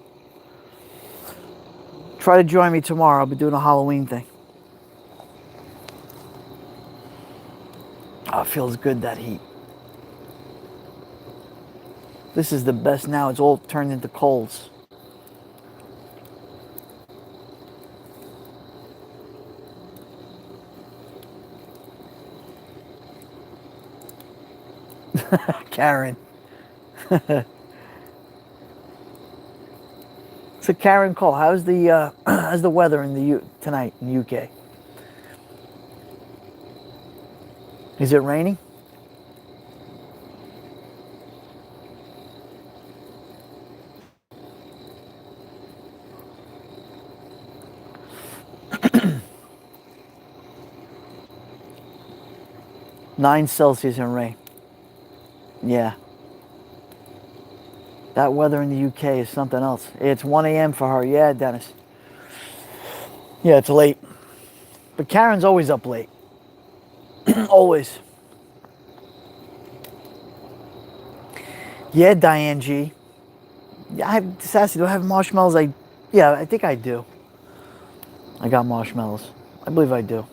Try to join me tomorrow. I'll be doing a Halloween thing. Oh, it feels good, that heat. This is the best now. It's all turned into coals. Karen. So Karen Cole, how's the weather in tonight in the UK? Is it raining? -9 Celsius and rain. Yeah. That weather in the UK is something else. It's 1 a.m. for her. Yeah, Dennis. Yeah, it's late. But Karen's always up late. Always. Yeah, Diane G. Yeah, Sassy, do I have marshmallows? Yeah, I think I do. I got marshmallows. I believe I do.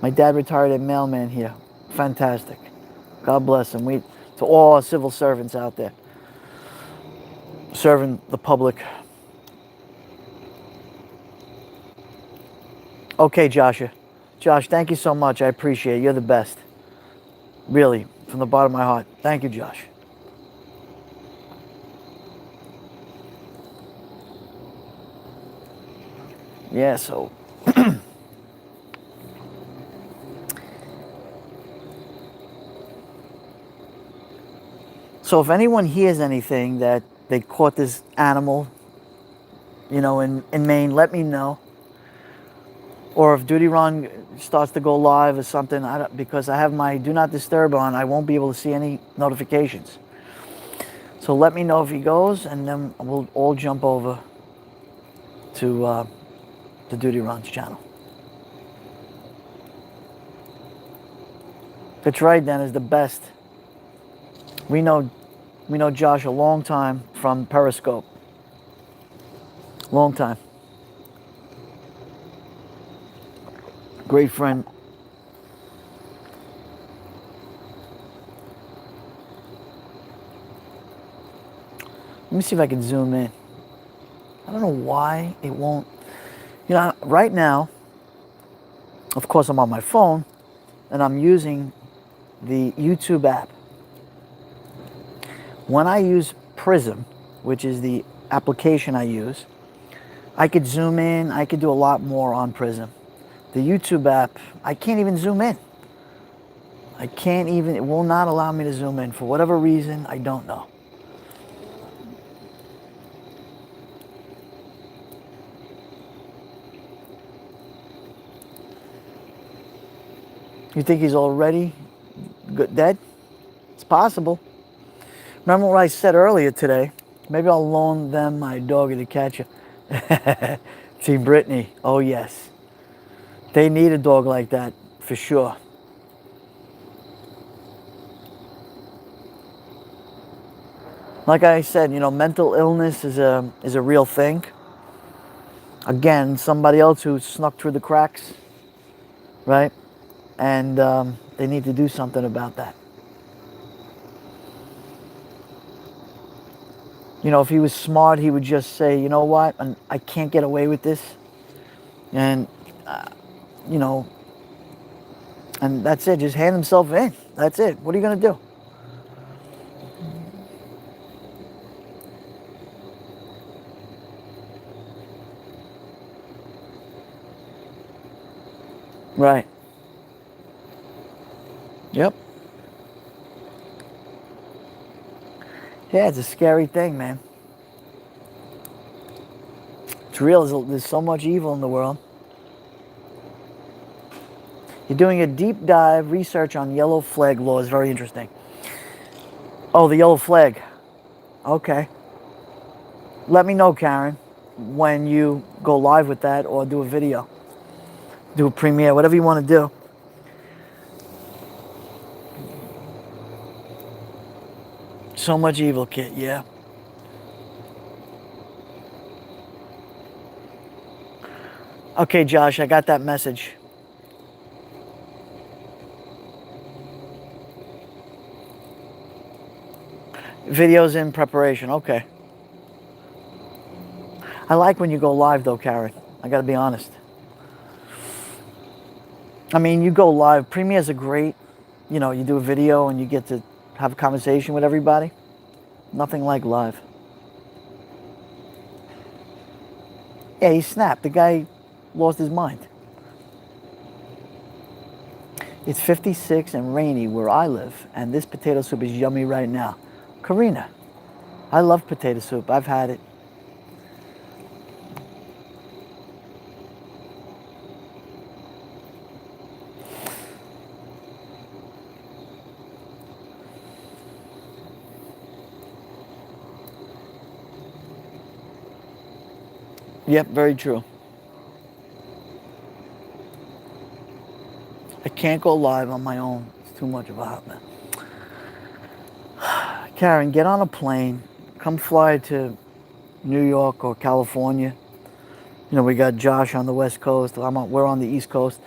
My dad retired as mailman here. Fantastic. God bless him. To all our civil servants out there, serving the public. Okay, Joshua. Josh, thank you so much. I appreciate it. You're the best. Really, from the bottom of my heart. Thank you, Josh. Yeah, so so if anyone hears anything that they caught this animal, you know, in Maine, let me know. Or if Duty Run starts to go live or something, because I have my Do Not Disturb on, I won't be able to see any notifications. So let me know if he goes, and then we'll all jump over to the Duty Run's channel. That's right, Dennis, the best. We know Josh a long time from Periscope. Long time. Great friend. Let me see if I can zoom in. I don't know why it won't. You know, right now, of course, I'm on my phone and I'm using the YouTube app. When I use Prism, which is the application I use, I could zoom in. I could do a lot more on Prism. The YouTube app, I can't even zoom in. I can't even, it will not allow me to zoom in for whatever reason, I don't know. You think he's already dead? It's possible. Remember what I said earlier today? Maybe I'll loan them my doggy to catch you. Team Brittany, oh yes. They need a dog like that, for sure. Like I said, you know, mental illness is a real thing. Again, somebody else who snuck through the cracks, right? And they need to do something about that. You know, if he was smart, he would just say, you know what, I can't get away with this. And, you know, and that's it. Just hand himself in. That's it. What are you going to do? Right. Yep. Yeah, it's a scary thing, man. It's real. There's so much evil in the world. You're doing a deep dive research on yellow flag laws. Very interesting. Oh, the yellow flag. Okay. Let me know, Karen, when you go live with that or do a video. Do a premiere, whatever you want to do. So much evil, kid, yeah. Okay, Josh, I got that message. Videos in preparation, okay. I like when you go live though, Karen. I gotta be honest. I mean, you go live. Premieres are great. You know, you do a video and you get to have a conversation with everybody. Nothing like live. Yeah, he snapped. The guy lost his mind. It's 56 and rainy where I live, and this potato soup is yummy right now. Karina, I love potato soup. I've had it. Yep, very true. I can't go live on my own. It's too much of a hot mess. Karen, get on a plane. Come fly to New York or California. You know, we got Josh on the West Coast. We're on the East Coast.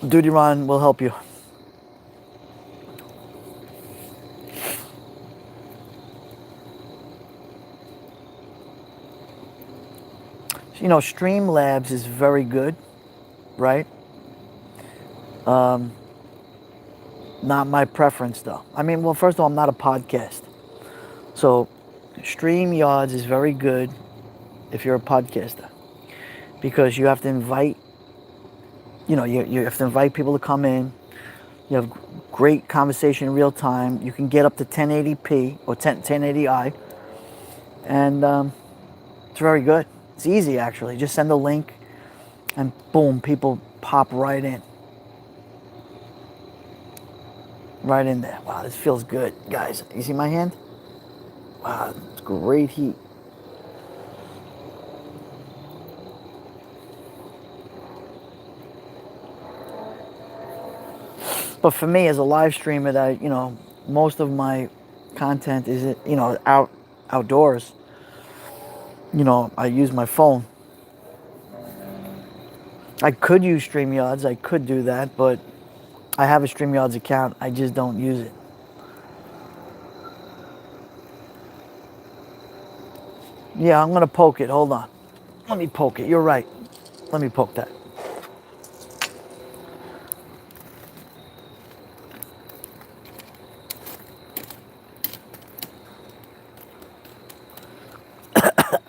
Duty Ron will help you. You know, Streamlabs is very good, right? Not my preference though. I mean, well, first of all, I'm not a podcast. So StreamYards is very good if you're a podcaster because you have to invite, you know, you have to invite people to come in. You have great conversation in real time. You can get up to 1080p or 1080i. And it's very good. It's easy actually. Just send a link and boom, people pop right in. Right in there. Wow, this feels good. Guys, you see my hand? Wow, it's great heat. But for me, as a live streamer, that you know, most of my content is you know outdoors. You know, I use my phone. I could use StreamYards. I could do that, but I have a StreamYards account. I just don't use it. Yeah, I'm gonna poke it. Hold on. Let me poke it. You're right. Let me poke that.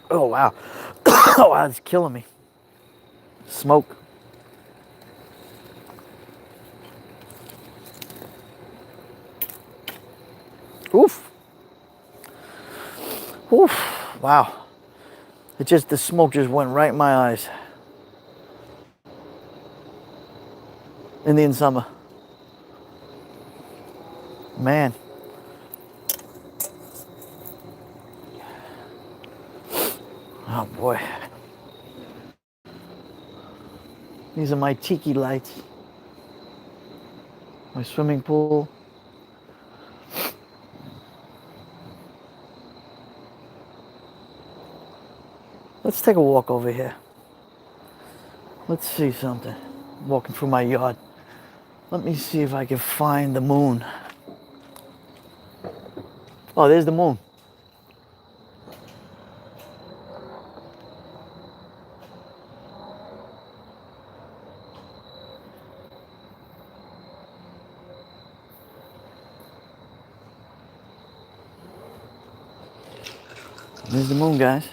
Oh wow. Oh wow, it's killing me. Smoke. Oof. Oof. Wow. The smoke just went right in my eyes. Indian summer. Man. Oh boy. These are my tiki lights. My swimming pool. Let's take a walk over here. Let's see something. Walking through my yard. Let me see if I can find the moon. Oh, there's the moon. There's the moon, guys.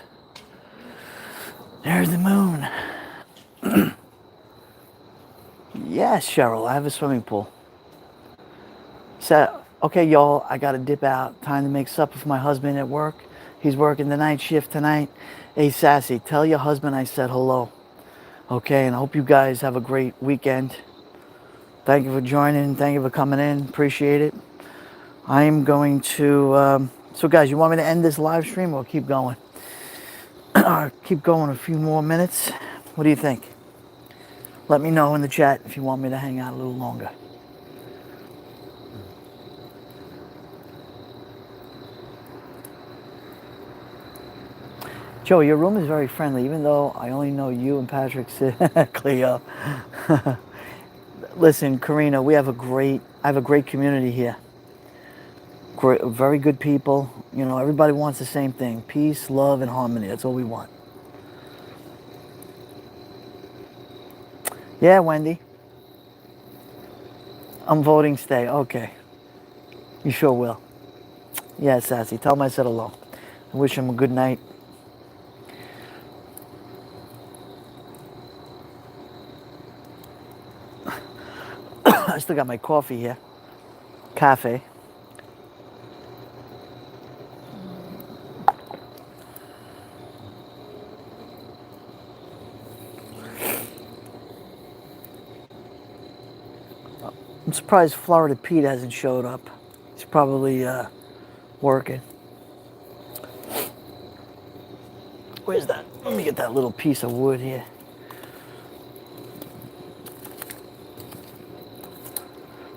There's the moon. Yes, Cheryl, I have a swimming pool. So, okay, y'all, I gotta dip out. Time to make supper for my husband at work. He's working the night shift tonight. Hey, Sassy, tell your husband I said hello. Okay, and I hope you guys have a great weekend. Thank you for joining. Thank you for coming in. Appreciate it. I am going to... so, guys, you want me to end this live stream or keep going? Keep going a few more minutes. What do you think? Let me know in the chat if you want me to hang out a little longer. Joe, your room is very friendly, even though I only know you and Patrick. Cleo. Listen, Karina, I have a great community here. Great, very good people. You know, everybody wants the same thing: peace, love, and harmony. That's all we want. Yeah, Wendy. I'm voting stay. Okay. You sure will. Yeah, Sassy. Tell him I said hello. I wish him a good night. I still got my coffee here. Cafe. I'm surprised Florida Pete hasn't showed up. He's probably working. Where's that? Let me get that little piece of wood here.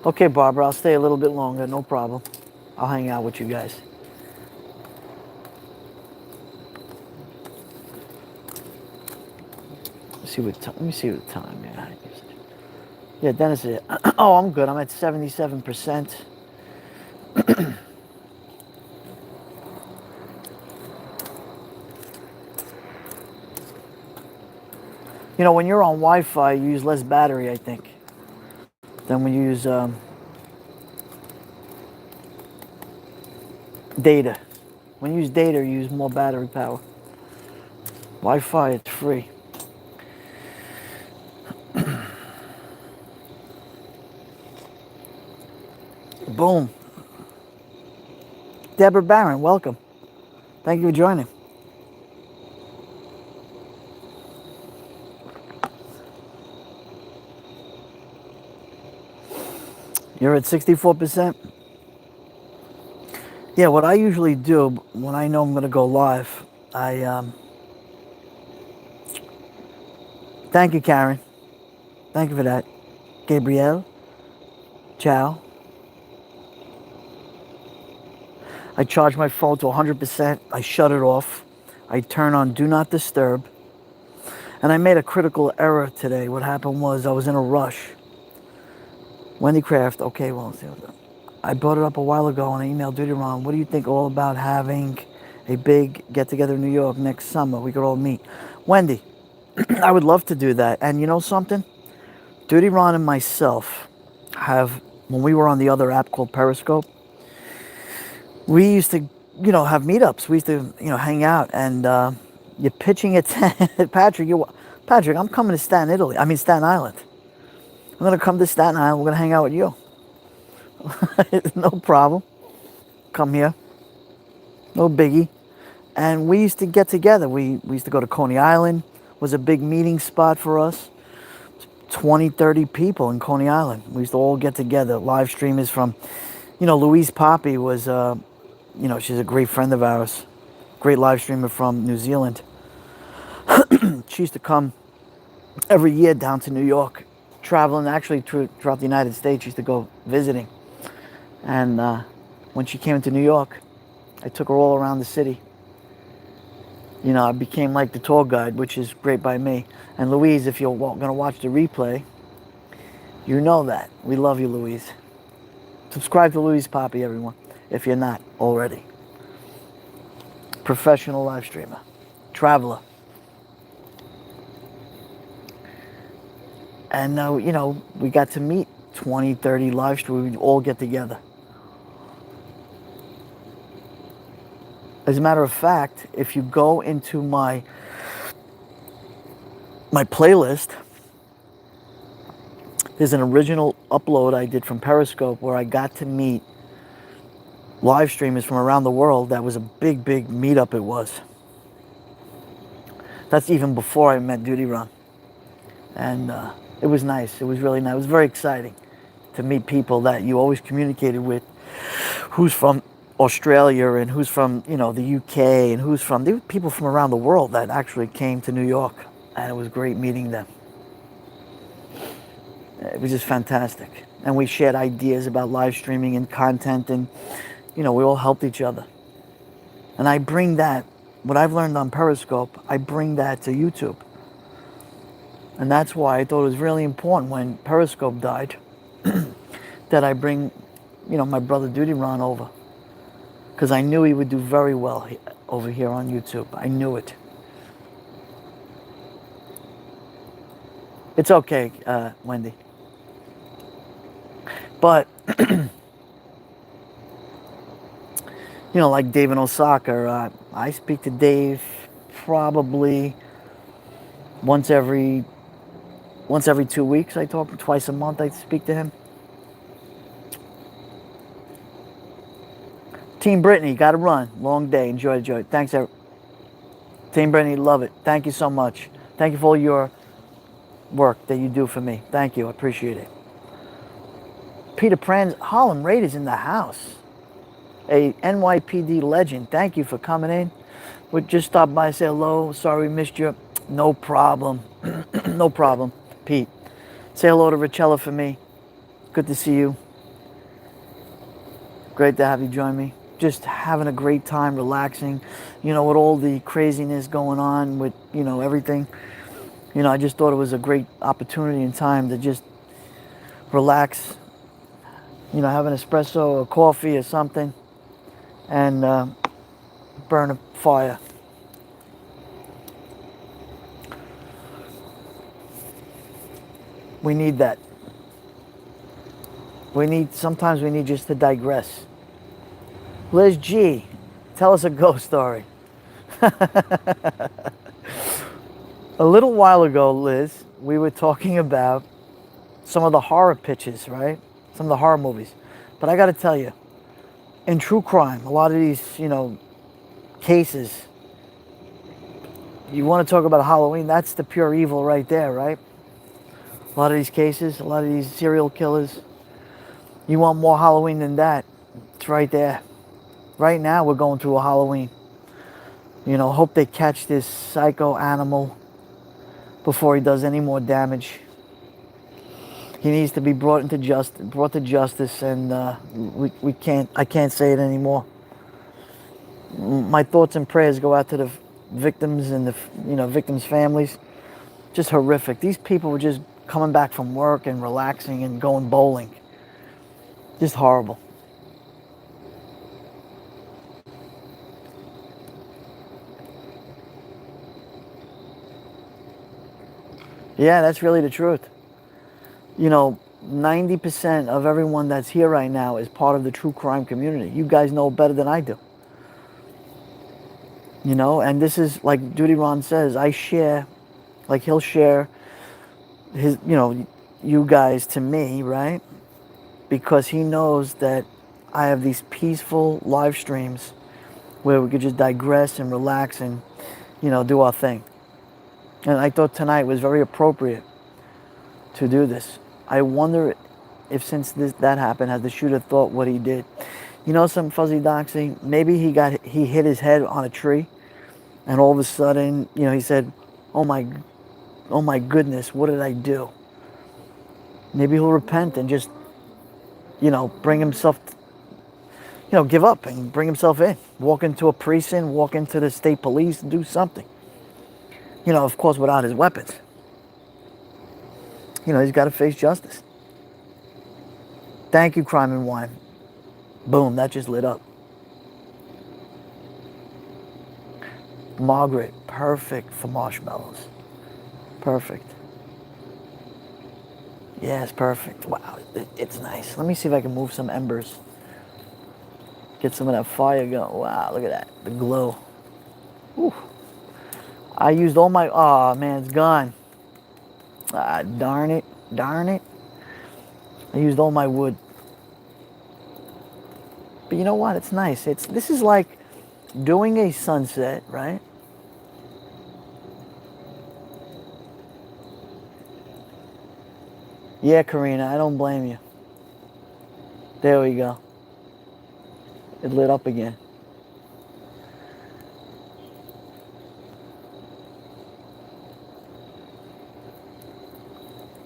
Okay, Barbara, I'll stay a little bit longer, no problem. I'll hang out with you guys. Let me see what time. Yeah, Dennis is. Oh, I'm good. I'm at 77%. You know, when you're on Wi-Fi, you use less battery, I think, than when you use data. When you use data, you use more battery power. Wi-Fi, it's free. Boom. Deborah Barron, welcome. Thank you for joining. You're at 64%? Yeah, what I usually do when I know I'm going to go live, thank you, Karen. Thank you for that. Gabrielle. Ciao. I charge my phone to 100%. I shut it off. I turn on Do Not Disturb. And I made a critical error today. What happened was I was in a rush. Wendy Craft, okay, well, I brought it up a while ago on an email. Duty Ron, what do you think all about having a big get-together in New York next summer? We could all meet. Wendy, I would love to do that. And you know something? Duty Ron and myself have, when we were on the other app called Periscope, we used to, have meetups. We used to, hang out. And you're pitching it, Patrick. Patrick, I'm coming to Staten Island. I'm gonna come to Staten Island. We're gonna hang out with you. No problem. come here. No biggie. And we used to get together. We used to go to Coney Island. Was a big meeting spot for us. 20, 30 people in Coney Island. We used to all get together. Live streamers from, Louise Poppy was, she's a great friend of ours. Great live streamer from New Zealand. She used to come every year down to New York, traveling actually throughout the United States. She used to go visiting. And when she came into New York, I took her all around the city. I became like the tour guide, which is great by me. And Louise, if you're going to watch the replay, you know that. We love you, Louise. Subscribe to Louise Poppy, everyone, if you're not already. Professional live streamer. Traveler. And, we got to meet 20, 30 live streamers. We'd all get together. As a matter of fact, if you go into my playlist, there's an original upload I did from Periscope where I got to meet live streamers from around the world. That was a big, big meetup it was. That's even before I met Duty Run. And it was nice. It was really nice. It was very exciting to meet people that you always communicated with, who's from Australia and who's from, the UK and there were people from around the world that actually came to New York, and it was great meeting them. It was just fantastic. And we shared ideas about live streaming and content, and, we all helped each other. And I bring that, what I've learned on Periscope, I bring that to YouTube. And that's why I thought it was really important when Periscope died that I bring, my brother Duty Ron over. Because I knew he would do very well over here on YouTube. I knew it. It's okay, Wendy. But, like Dave in Osaka, I speak to Dave probably once every 2 weeks. I talk twice a month. I speak to him. Team Brittany, got to run. Long day. Enjoy. Thanks, Team Brittany, love it. Thank you so much. Thank you for all your work that you do for me. Thank you. I appreciate it. Peter Pranz, Harlem Raiders in the house. A NYPD legend. Thank you for coming in. We just stopped by and say hello. Sorry we missed you. No problem. No problem, Pete. Say hello to Richella for me. Good to see you. Great to have you join me. Just having a great time, relaxing, with all the craziness going on with, everything. I just thought it was a great opportunity and time to just relax, have an espresso or coffee or something and burn a fire. We need that. Sometimes we need just to digress. Liz G, tell us a ghost story. A little while ago, Liz, we were talking about some of the horror pitches, right? Some of the horror movies. But I got to tell you, in true crime, a lot of these, cases, you want to talk about Halloween, that's the pure evil right there, right? A lot of these cases, a lot of these serial killers, you want more Halloween than that, it's right there. Right now, we're going through a Halloween. Hope they catch this psycho animal before he does any more damage. He needs to be brought to justice, and I can't say it anymore. My thoughts and prayers go out to the victims and the victims' families. Just horrific. These people were just coming back from work and relaxing and going bowling. Just horrible. Yeah, that's really the truth. 90% of everyone that's here right now is part of the true crime community. You guys know better than I do. And this is like Duty Ron says, I share, like he'll share his, you guys to me, right? Because he knows that I have these peaceful live streams where we could just digress and relax and, do our thing. And I thought tonight was very appropriate to do this. I wonder if since that happened, has the shooter thought what he did? You know, some fuzzy doxy. Maybe he hit his head on a tree, and all of a sudden, he said, "Oh my goodness, what did I do?" Maybe he'll repent and just, bring himself, give up and bring himself in, walk into a precinct, walk into the state police, and do something. Of course, without his weapons. He's got to face justice. Thank you, Crime and Wine. Boom, that just lit up. Margaret, perfect for marshmallows. Perfect. Yes, perfect. Wow, it's nice. Let me see if I can move some embers. Get some of that fire going. Wow, look at that. The glow. Whew. I used all my... Oh, man, it's gone. Ah, darn it. Darn it. I used all my wood. But you know what? It's nice. This is like doing a sunset, right? Yeah, Karina, I don't blame you. There we go. It lit up again.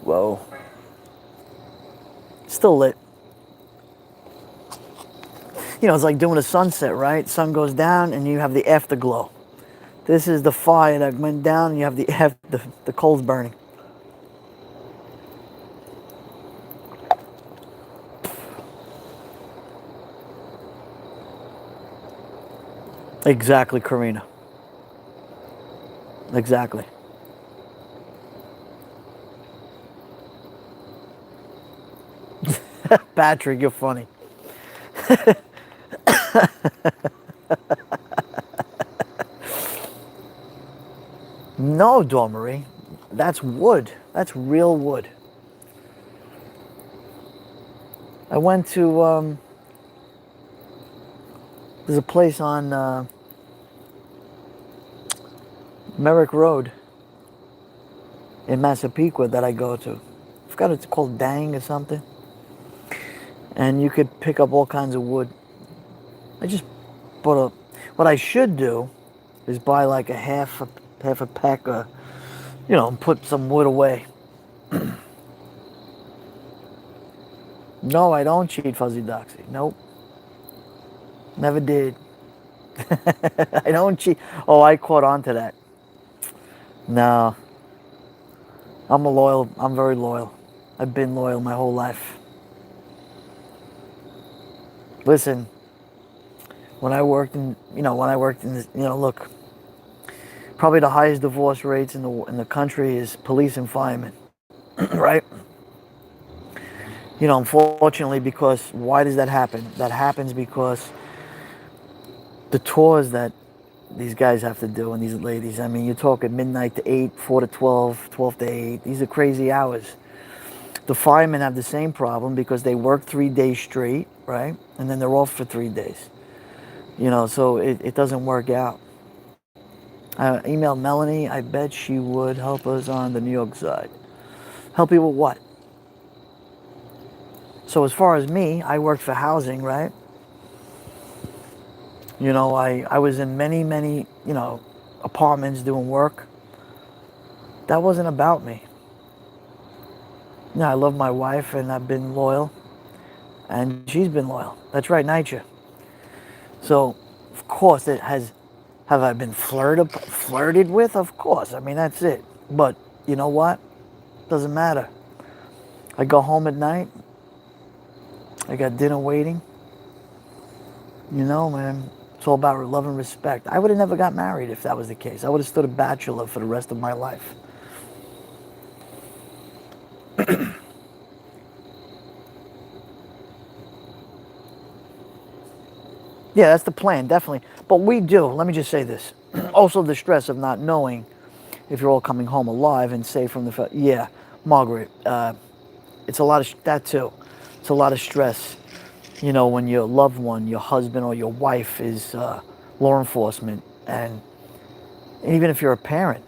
Whoa. Still lit. It's like doing a sunset, right? Sun goes down and you have the afterglow. This is the fire that went down and you have the coals burning. Exactly, Karina. Exactly. Patrick, you're funny. No, Dormery. That's wood. That's real wood. I went to, there's a place on Merrick Road in Massapequa that I go to. I forgot it's called Dang or something. And you could pick up all kinds of wood. I just bought what I should do is buy like a half a pack of, and put some wood away. No, I don't cheat, Fuzzy Doxy. Nope. Never did. I don't cheat. Oh, I caught on to that. No. I'm very loyal. I've been loyal my whole life. Listen, when I worked in this, look, probably the highest divorce rates in the country is police and firemen, right? Unfortunately, because why does that happen? That happens because the tours that these guys have to do and these ladies. I mean, you talk at midnight to 8, 4 to 12, 12 to 8. These are crazy hours. The firemen have the same problem because they work 3 days straight, right? And then they're off for 3 days. So it doesn't work out. I emailed Melanie. I bet she would help us on the New York side. Help you with what? So as far as me, I worked for housing, right? I was in many, apartments doing work. That wasn't about me. I love my wife and I've been loyal. And she's been loyal. That's right, Nitya. So, of course, have I been flirted with? Of course. I mean, that's it. But you know what? Doesn't matter. I go home at night. I got dinner waiting. Man, it's all about love and respect. I would have never got married if that was the case. I would have stood a bachelor for the rest of my life. Yeah, that's the plan, definitely. But we do, let me just say this. Also the stress of not knowing if you're all coming home alive and safe from the... Yeah, Margaret, it's a lot of... That too. It's a lot of stress. You know, when your loved one, your husband or your wife is law enforcement, and even if you're a parent,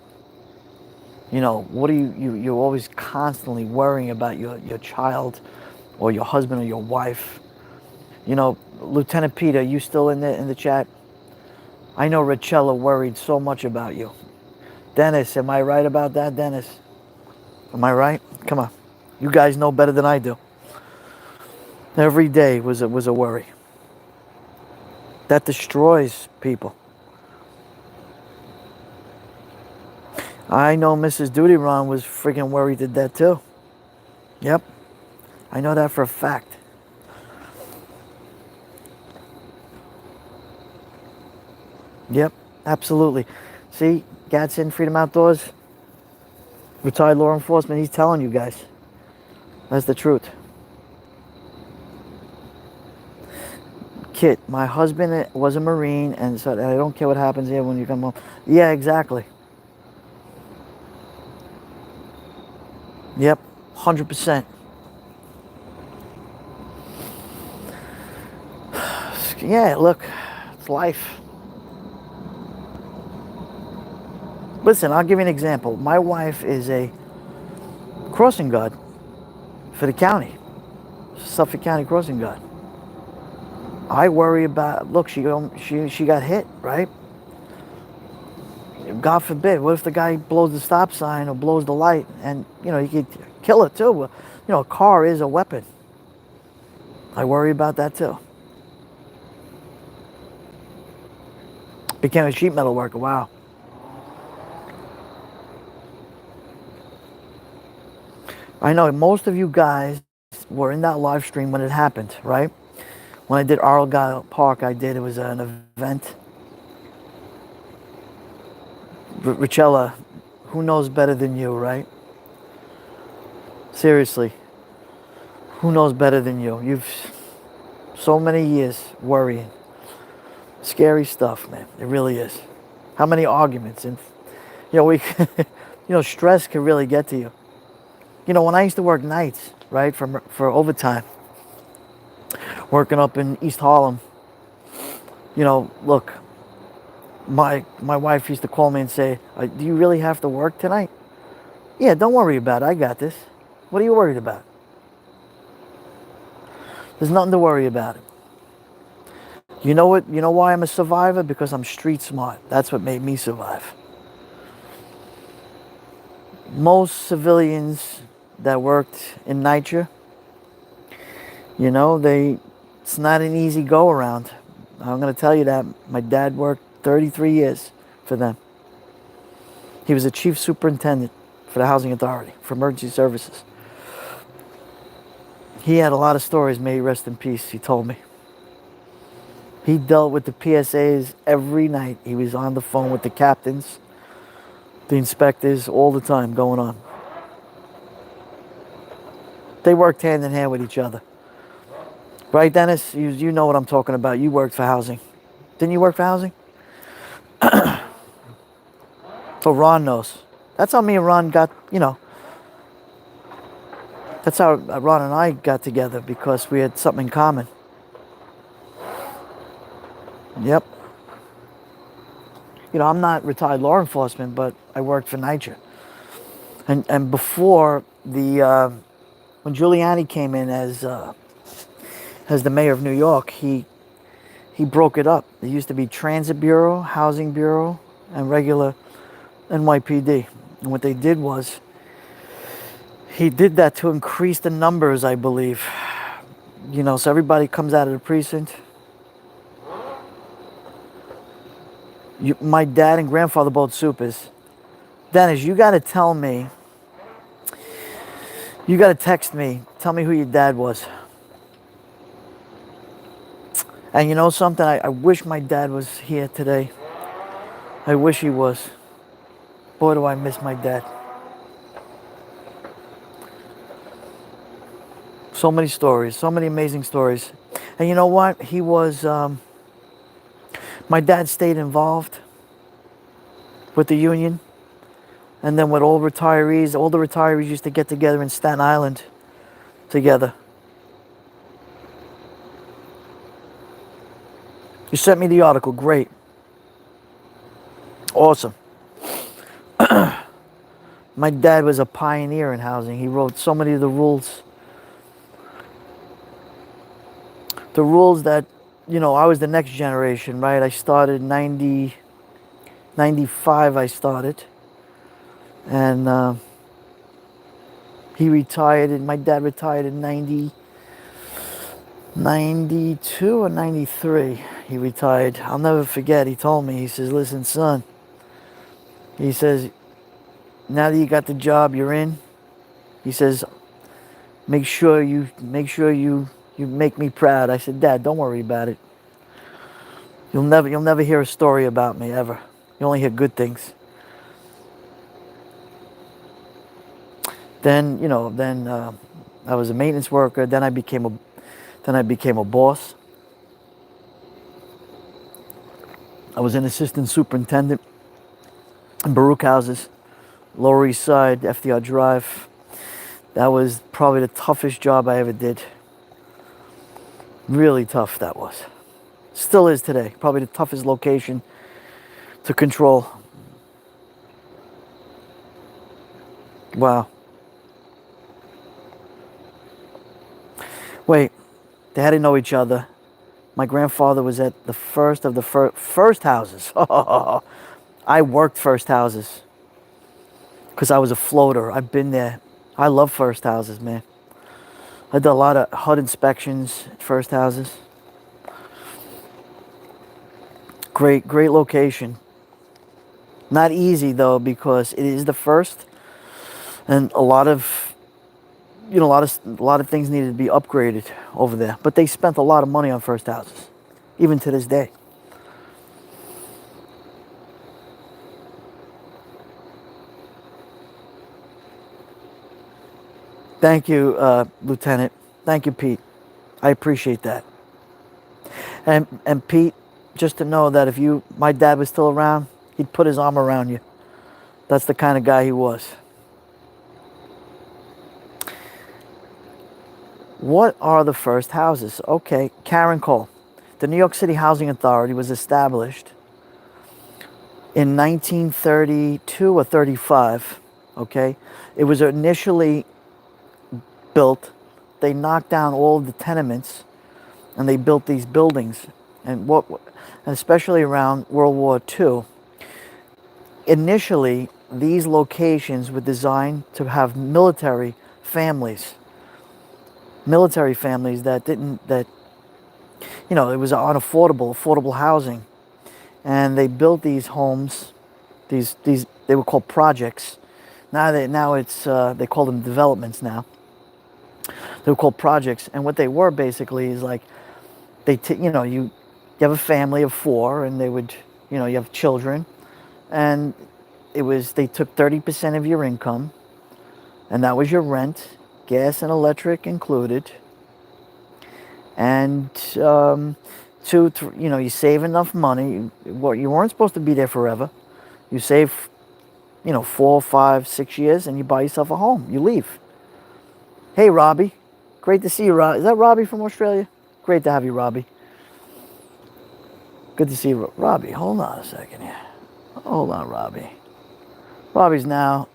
you know, what are you're always constantly worrying about your child or your husband or your wife. You know, Lieutenant Peter, you still in the chat? I know Richella worried so much about you. Dennis, am I right about that, Dennis? Am I right? Come on. You guys know better than I do. Every day was a worry. That destroys people. I know Mrs. Duty Ron was freaking worried to death too. Yep. I know that for a fact. Yep, absolutely. See, Gadsden, Freedom Outdoors, retired law enforcement, he's telling you guys. That's the truth. Kit, my husband was a Marine and said, I don't care what happens here when you come home. Yeah, exactly. Yep, 100%. Yeah, look, it's life. Listen, I'll give you an example. My wife is a crossing guard for the county, Suffolk County crossing guard. I worry about, look, she got hit, right? God forbid, what if the guy blows the stop sign or blows the light and, you know, you could kill her too. You know, a car is a weapon. I worry about that too. Became a sheet metal worker, wow. I know most of you guys were in that live stream when it happened, right? When I did Argyle Park, it was an event. Richella, who knows better than you, right? Seriously, who knows better than you? You've so many years worrying. Scary stuff, man. It really is. How many arguments? And, you know, stress can really get to you. You know, when I used to work nights, right, for overtime, working up in East Harlem, you know, look, my wife used to call me and say, do you really have to work tonight? Yeah, don't worry about it. I got this. What are you worried about? There's nothing to worry about. You know what? You know why I'm a survivor? Because I'm street smart. That's what made me survive. Most civilians that worked in NYCHA, you know, it's not an easy go around. I'm going to tell you that. My dad worked 33 years for them. He was a chief superintendent for the Housing Authority, for emergency services. He had a lot of stories, may he rest in peace, he told me. He dealt with the PSAs every night. He was on the phone with the captains, the inspectors, all the time going on. They worked hand in hand with each other. Right, Dennis? You know what I'm talking about. You worked for housing. Didn't you work for housing? So Ron knows. That's how me and Ron got, you know, that's how Ron and I got together, because we had something in common. Yep. You know, I'm not retired law enforcement, but I worked for NYCHA. And before when Giuliani came in as the mayor of New York, he broke it up. There used to be Transit Bureau, Housing Bureau, and regular NYPD. And what they did was, he did that to increase the numbers, I believe. You know, so everybody comes out of the precinct. My dad and grandfather both supers. Dennis, you got to tell me. You got to text me. Tell me who your dad was. And you know something? I wish my dad was here today. I wish he was. Boy, do I miss my dad. So many stories. So many amazing stories. And you know what? He was... my dad stayed involved with the union. And then with all the retirees used to get together in Staten Island together. You sent me the article. Great. Awesome. My dad was a pioneer in housing. He wrote so many of the rules. The rules that, I was the next generation, right? I started 95. I started. And he retired, and my dad retired in 92 or 93. He retired. I'll never forget. He told me, he says, listen, son, he says, now that you got the job you're in, he says, make sure you make me proud. I said, Dad, don't worry about it. You'll never hear a story about me ever. You only hear good things. Then, I was a maintenance worker. Then I became a boss. I was an assistant superintendent in Baruch houses, Lower East Side, FDR Drive. That was probably the toughest job I ever did. Really tough that was. Still is today. Probably the toughest location to control. Wow. Wait, they had to know each other. My grandfather was at the first of the first houses. I worked first houses because I was a floater. I've been there. I love first houses, man. I did a lot of HUD inspections at first houses. Great location. Not easy though, because it is the first, and a lot of things needed to be upgraded over there. But they spent a lot of money on first houses, even to this day. Thank you, Lieutenant. Thank you, Pete. I appreciate that. And Pete, just to know that if my dad was still around, he'd put his arm around you. That's the kind of guy he was. What are the first houses? Okay, Karen Cole. The New York City Housing Authority was established in 1932 or 35. Okay, it was initially built. They knocked down all of the tenements, and they built these buildings. And especially around World War II. Initially, these locations were designed to have military families that it was affordable housing, and they built these homes. These they were called projects. Now it's they call them developments now. They were called projects, and what they were basically is like you have a family of 4, and they would you have children, and they took 30% of your income, and that was your rent, gas and electric included, and you save enough money. You weren't supposed to be there forever. You save 4, 5, 6 years, and you buy yourself a home. You leave. Hey, Robbie. Great to see you, Robbie. Is that Robbie from Australia? Great to have you, Robbie. Good to see you, Robbie. Hold on a second here. Hold on, Robbie. Robbie's now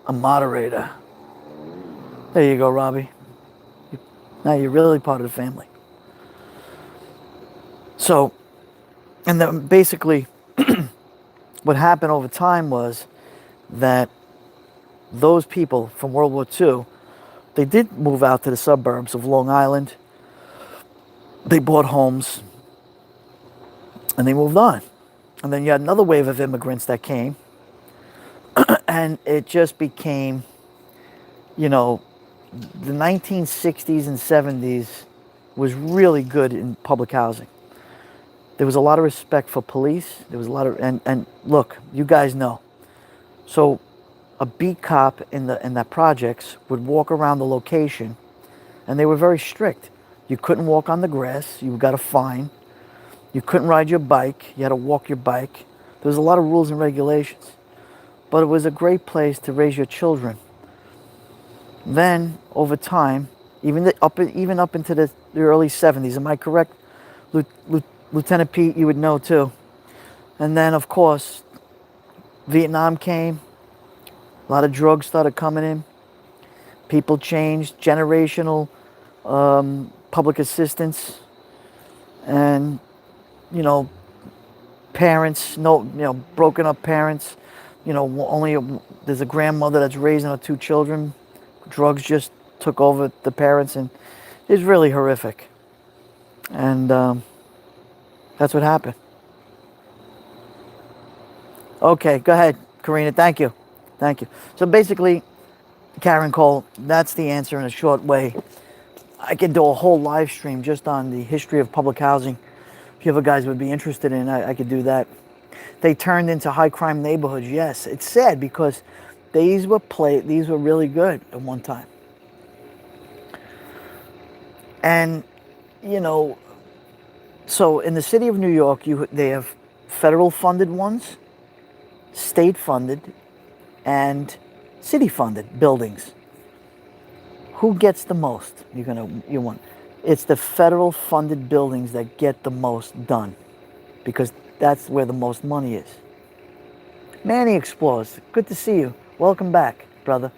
a moderator. There you go, Robbie. Now you're really part of the family. So, and then basically, what happened over time was that those people from World War II, they did move out to the suburbs of Long Island. They bought homes, and they moved on. And then you had another wave of immigrants that came, and it just became, the 1960s and 70s was really good in public housing. There was a lot of respect for police. There was a lot of, and look, you guys know. So a beat cop in that projects would walk around the location, and they were very strict. You couldn't walk on the grass. You got a fine. You couldn't ride your bike. You had to walk your bike. There was a lot of rules and regulations. But it was a great place to raise your children. Then, over time, even up into the early 70s, am I correct, Lieutenant Pete, you would know too. And then, of course, Vietnam came. A lot of drugs started coming in. People changed. Generational public assistance. And, you know, parents, no, you know, broken up parents. You know, there's a grandmother that's raising her 2 children. Drugs just took over the parents, and it's really horrific. And that's what happened. Okay, go ahead, Karina. Thank you. Thank you. So basically, Karen Cole, that's the answer in a short way. I could do a whole live stream just on the history of public housing. If you ever guys would be interested in, I could do that. They turned into high crime neighborhoods. Yes, it's sad because these were really good at one time. And you know, so in the city of New York, they have federal funded ones, state funded, and city funded buildings. Who gets the most? You want. It's the federal funded buildings that get the most done because that's where the most money is. Manny Explores, good to see you. Welcome back, brother.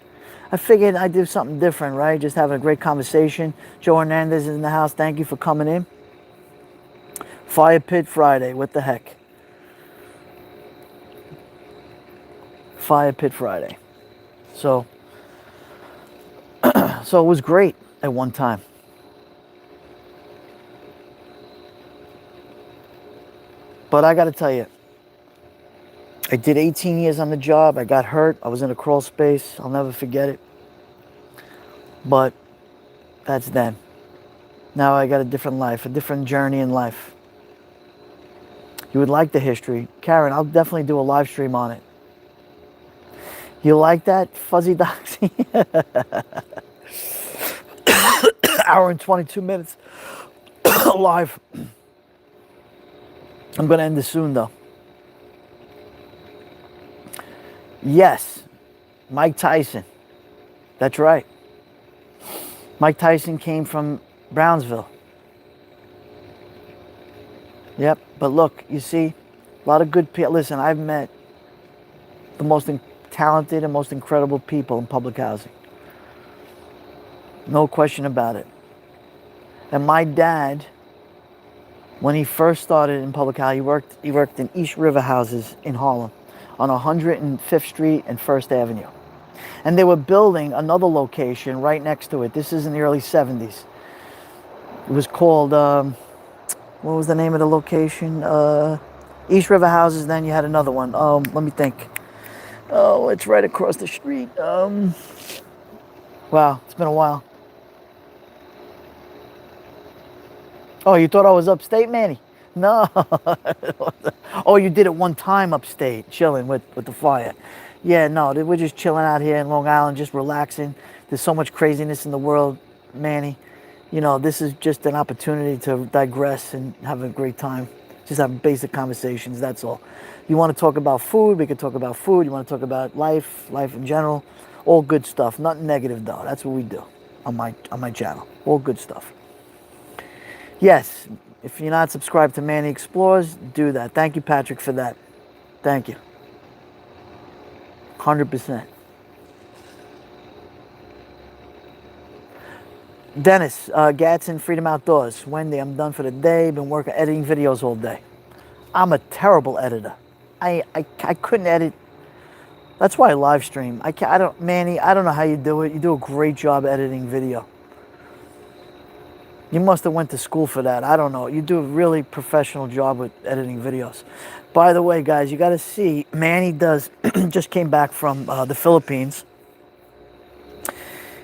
I figured I'd do something different, right? Just having a great conversation. Joe Hernandez is in the house. Thank you for coming in. Fire Pit Friday. What the heck? Fire Pit Friday. So it was great at one time. But I got to tell you, I did 18 years on the job. I got hurt. I was in a crawl space. I'll never forget it. But that's then. Now I got a different life, a different journey in life. You would like the history. Karen, I'll definitely do a live stream on it. You like that, Fuzzy Doxy? Hour and 22 minutes live. I'm going to end this soon, though. Yes, Mike Tyson. That's right. Mike Tyson came from Brownsville. Yep, but look, you see, a lot of good people. Listen, I've met the most talented and most incredible people in public housing. No question about it. And my dad, when he first started in public housing, he worked in East River Houses in Harlem on 105th Street and 1st Avenue. And they were building another location right next to it. This is in the early 70s. It was called, what was the name of the location? East River Houses, then you had another one. Let me think. Oh, it's right across the street. Wow, it's been a while. Oh, you thought I was upstate, Manny? No. Oh, you did it one time upstate, chilling with the fire. Yeah, no, we're just chilling out here in Long Island, just relaxing. There's so much craziness in the world, Manny. You know, this is just an opportunity to digress and have a great time. Just have basic conversations, that's all. You want to talk about food, we can talk about food. You want to talk about life in general, all good stuff. Nothing negative, though. That's what we do on my channel. All good stuff. Yes, if you're not subscribed to Manny Explores, do that. Thank you, Patrick, for that. Thank you. 100%. Dennis, Gadsden, Freedom Outdoors. Wendy, I'm done for the day. Been working, editing videos all day. I'm a terrible editor. I couldn't edit. That's why I live stream. Manny, I don't know how you do it. You do a great job editing video. You must have went to school for that. I don't know. You do a really professional job with editing videos. By the way, guys, you got to see, Manny just came back from the Philippines.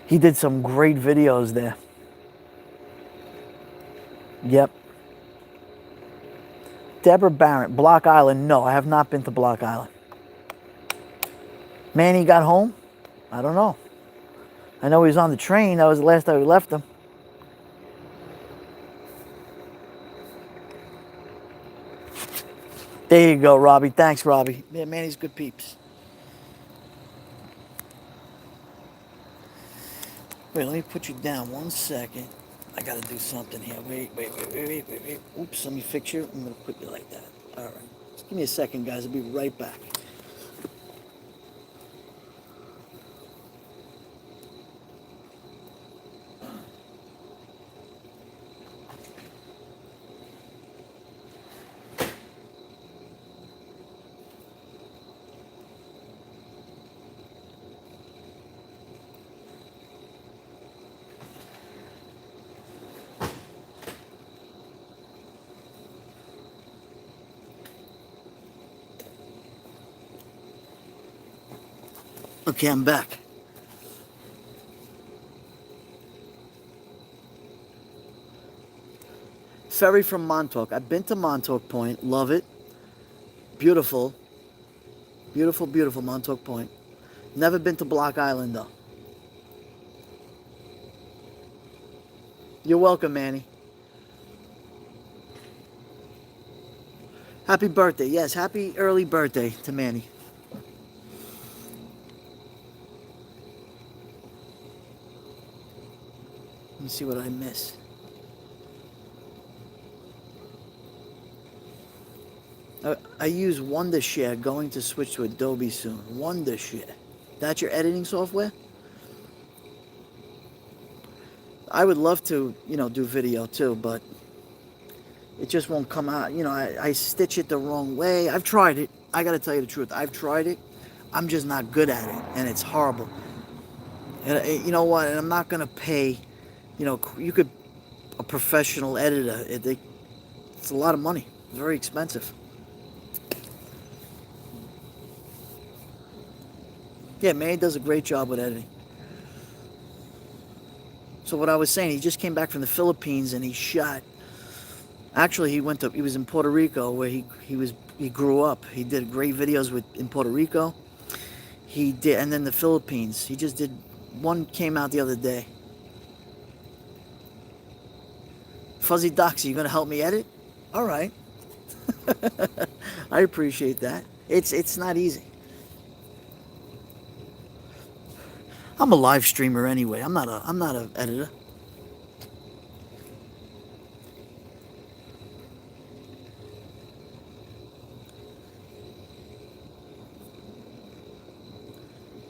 He did some great videos there. Yep. Deborah Barrett, Block Island. No, I have not been to Block Island. Manny got home? I don't know. I know he was on the train. That was the last time we left him. There you go, Robbie. Thanks, Robbie. Yeah, Manny's good peeps. Wait, let me put you down 1 second. I gotta do something here. Wait. Oops, let me fix you. I'm gonna put you like that. All right. Just give me a second, guys. I'll be right back. Okay, I'm back. Ferry from Montauk. I've been to Montauk Point. Love it. Beautiful. Beautiful Montauk Point. Never been to Block Island, though. You're welcome, Manny. Happy birthday. Yes, happy early birthday to Manny. Let me see what I missed. I use Wondershare, going to switch to Adobe soon. Wondershare. That's your editing software? I would love to, do video too, but it just won't come out. I stitch it the wrong way. I've tried it. I gotta tell you the truth. I've tried it. I'm just not good at it, and it's horrible. And you know what? And I'm not gonna pay, a professional editor. It's a lot of money. Very expensive. Yeah, Manny does a great job with editing. So what I was saying, he just came back from the Philippines and he shot. Actually, he was in Puerto Rico where he grew up. He did great videos in Puerto Rico. He did, and then the Philippines. He just did one, came out the other day. Fuzzy Doxy, you gonna help me edit? All right. I appreciate that. It's not easy. I'm a live streamer anyway. I'm not an editor.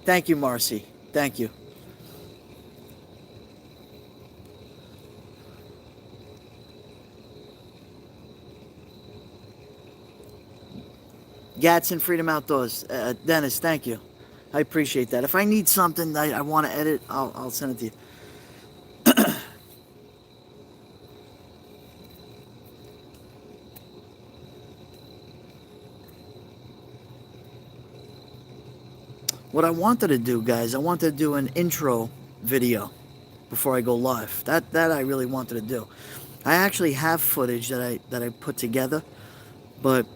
Thank you, Marcy. Thank you. Gadsden Freedom Outdoors. Dennis, thank you. I appreciate that. If I need something I want to edit, I'll send it to you. What I wanted to do, guys, I wanted to do an intro video before I go live. That I really wanted to do. I actually have footage that I put together, but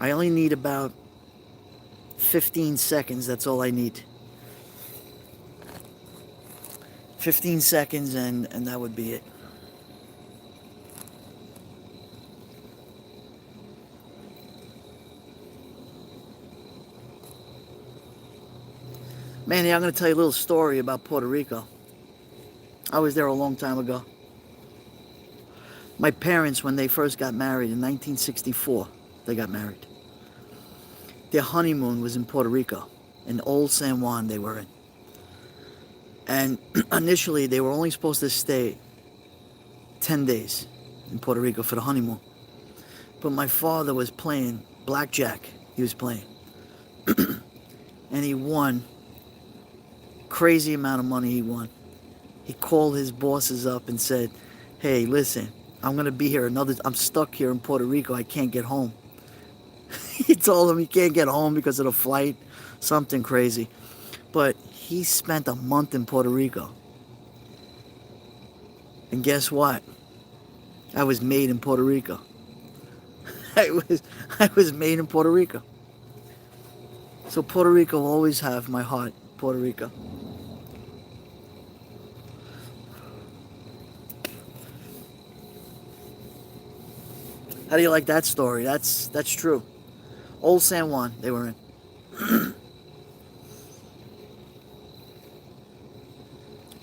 I only need about 15 seconds. That's all I need. 15 seconds and that would be it. Manny, I'm going to tell you a little story about Puerto Rico. I was there a long time ago. My parents, when they first got married in 1964, they got married. Their honeymoon was in Puerto Rico, in Old San Juan they were in. And initially, they were only supposed to stay 10 days in Puerto Rico for the honeymoon. But my father was playing blackjack. He was playing. And he won. Crazy amount of money he won. He called his bosses up and said, hey, listen, I'm going to be here I'm stuck here in Puerto Rico. I can't get home. He told them he can't get home because of the flight. Something crazy. But he spent a month in Puerto Rico. And guess what? I was made in Puerto Rico. I was made in Puerto Rico. So Puerto Rico will always have my heart. Puerto Rico. How do you like that story? That's true. Old San Juan they were in.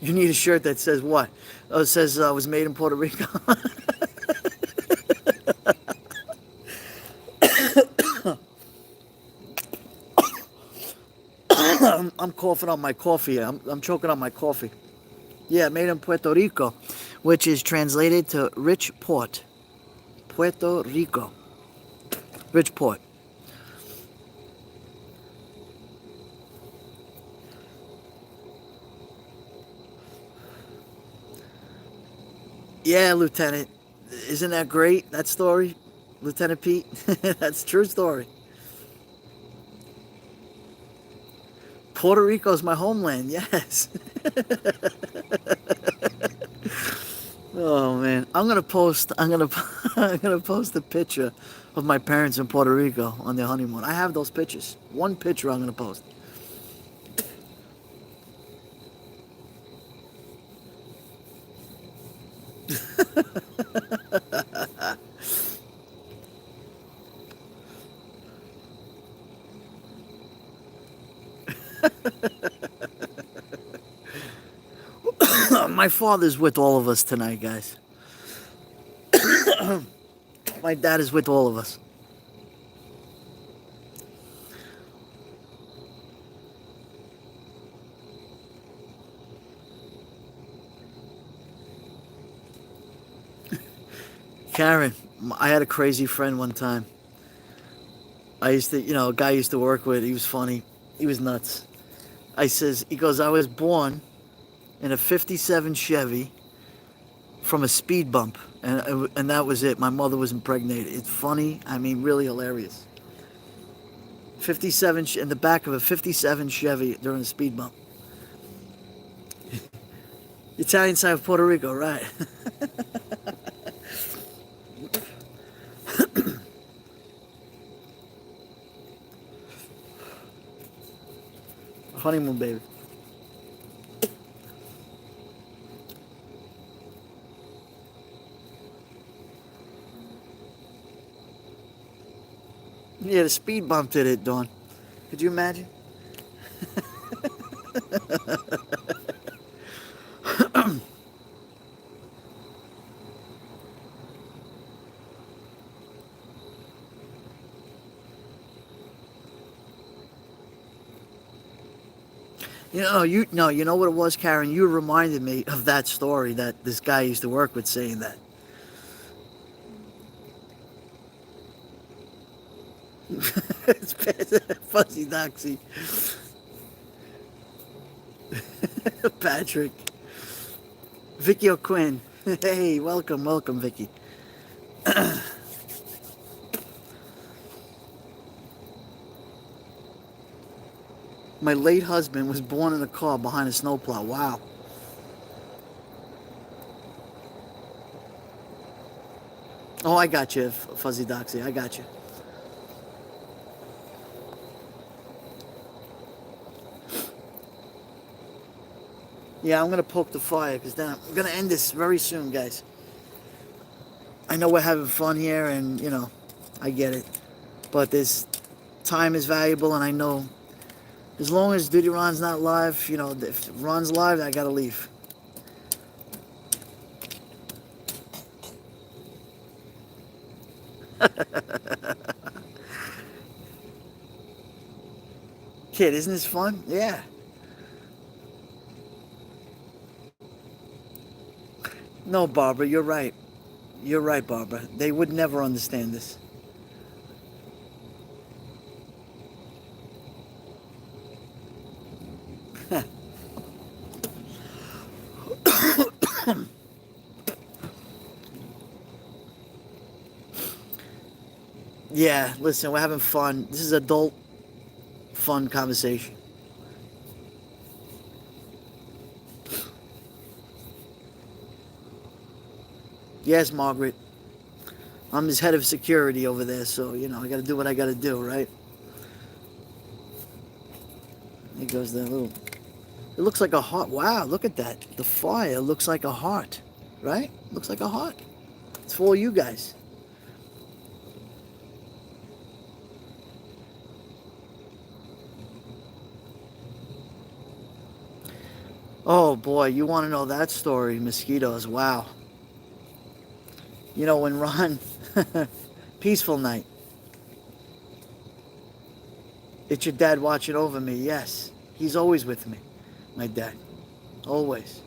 You need a shirt that says what? Oh, it says was made in Puerto Rico. I'm coughing on my coffee. I'm choking on my coffee. Yeah, made in Puerto Rico, which is translated to rich port. Puerto Rico. Rich port. Yeah, Lieutenant. Isn't that great, that story? Lieutenant Pete? That's a true story. Puerto Rico's my homeland, yes. Oh man, I'm gonna post a picture of my parents in Puerto Rico on their honeymoon. I have those pictures. One picture I'm gonna post. My father's with all of us tonight, guys. My dad is with all of us. Karen, I had a crazy friend one time. I used to, a guy I used to work with. He was funny. He was nuts. He goes, I was born in a 57 Chevy from a speed bump. And that was it. My mother was impregnated. It's funny. I mean, really hilarious. 57 in the back of a 57 Chevy during a speed bump. Italian side of Puerto Rico, right? Honeymoon baby. Yeah, the speed bump did it, Dawn. Could you imagine? You know what it was, Karen. You reminded me of that story that this guy I used to work with saying that. It's Fuzzy Doxy. Patrick. Vicky O'Quinn. Hey, welcome, Vicky. My late husband was born in a car behind a snowplow. Wow. Oh, I got you, Fuzzy Doxy. I got you. Yeah, I'm gonna poke the fire because then I'm gonna end this very soon, guys. I know we're having fun here, and I get it, but this time is valuable, and I know as long as Duty Ron's not live, if Ron's live, I gotta leave. Kid, isn't this fun? Yeah. No, Barbara, you're right. You're right, Barbara. They would never understand this. Yeah, listen, we're having fun. This is adult fun conversation. Yes, Margaret. I'm his head of security over there, so I gotta do what I gotta do, right? Here goes the little. It looks like a heart. Wow, look at that. The fire looks like a heart, right? Looks like a heart. It's for you guys. Oh boy, you want to know that story? Mosquitoes. Wow. You know when Ron, peaceful night. It's your dad watching over me. Yes, he's always with me. My dad, always.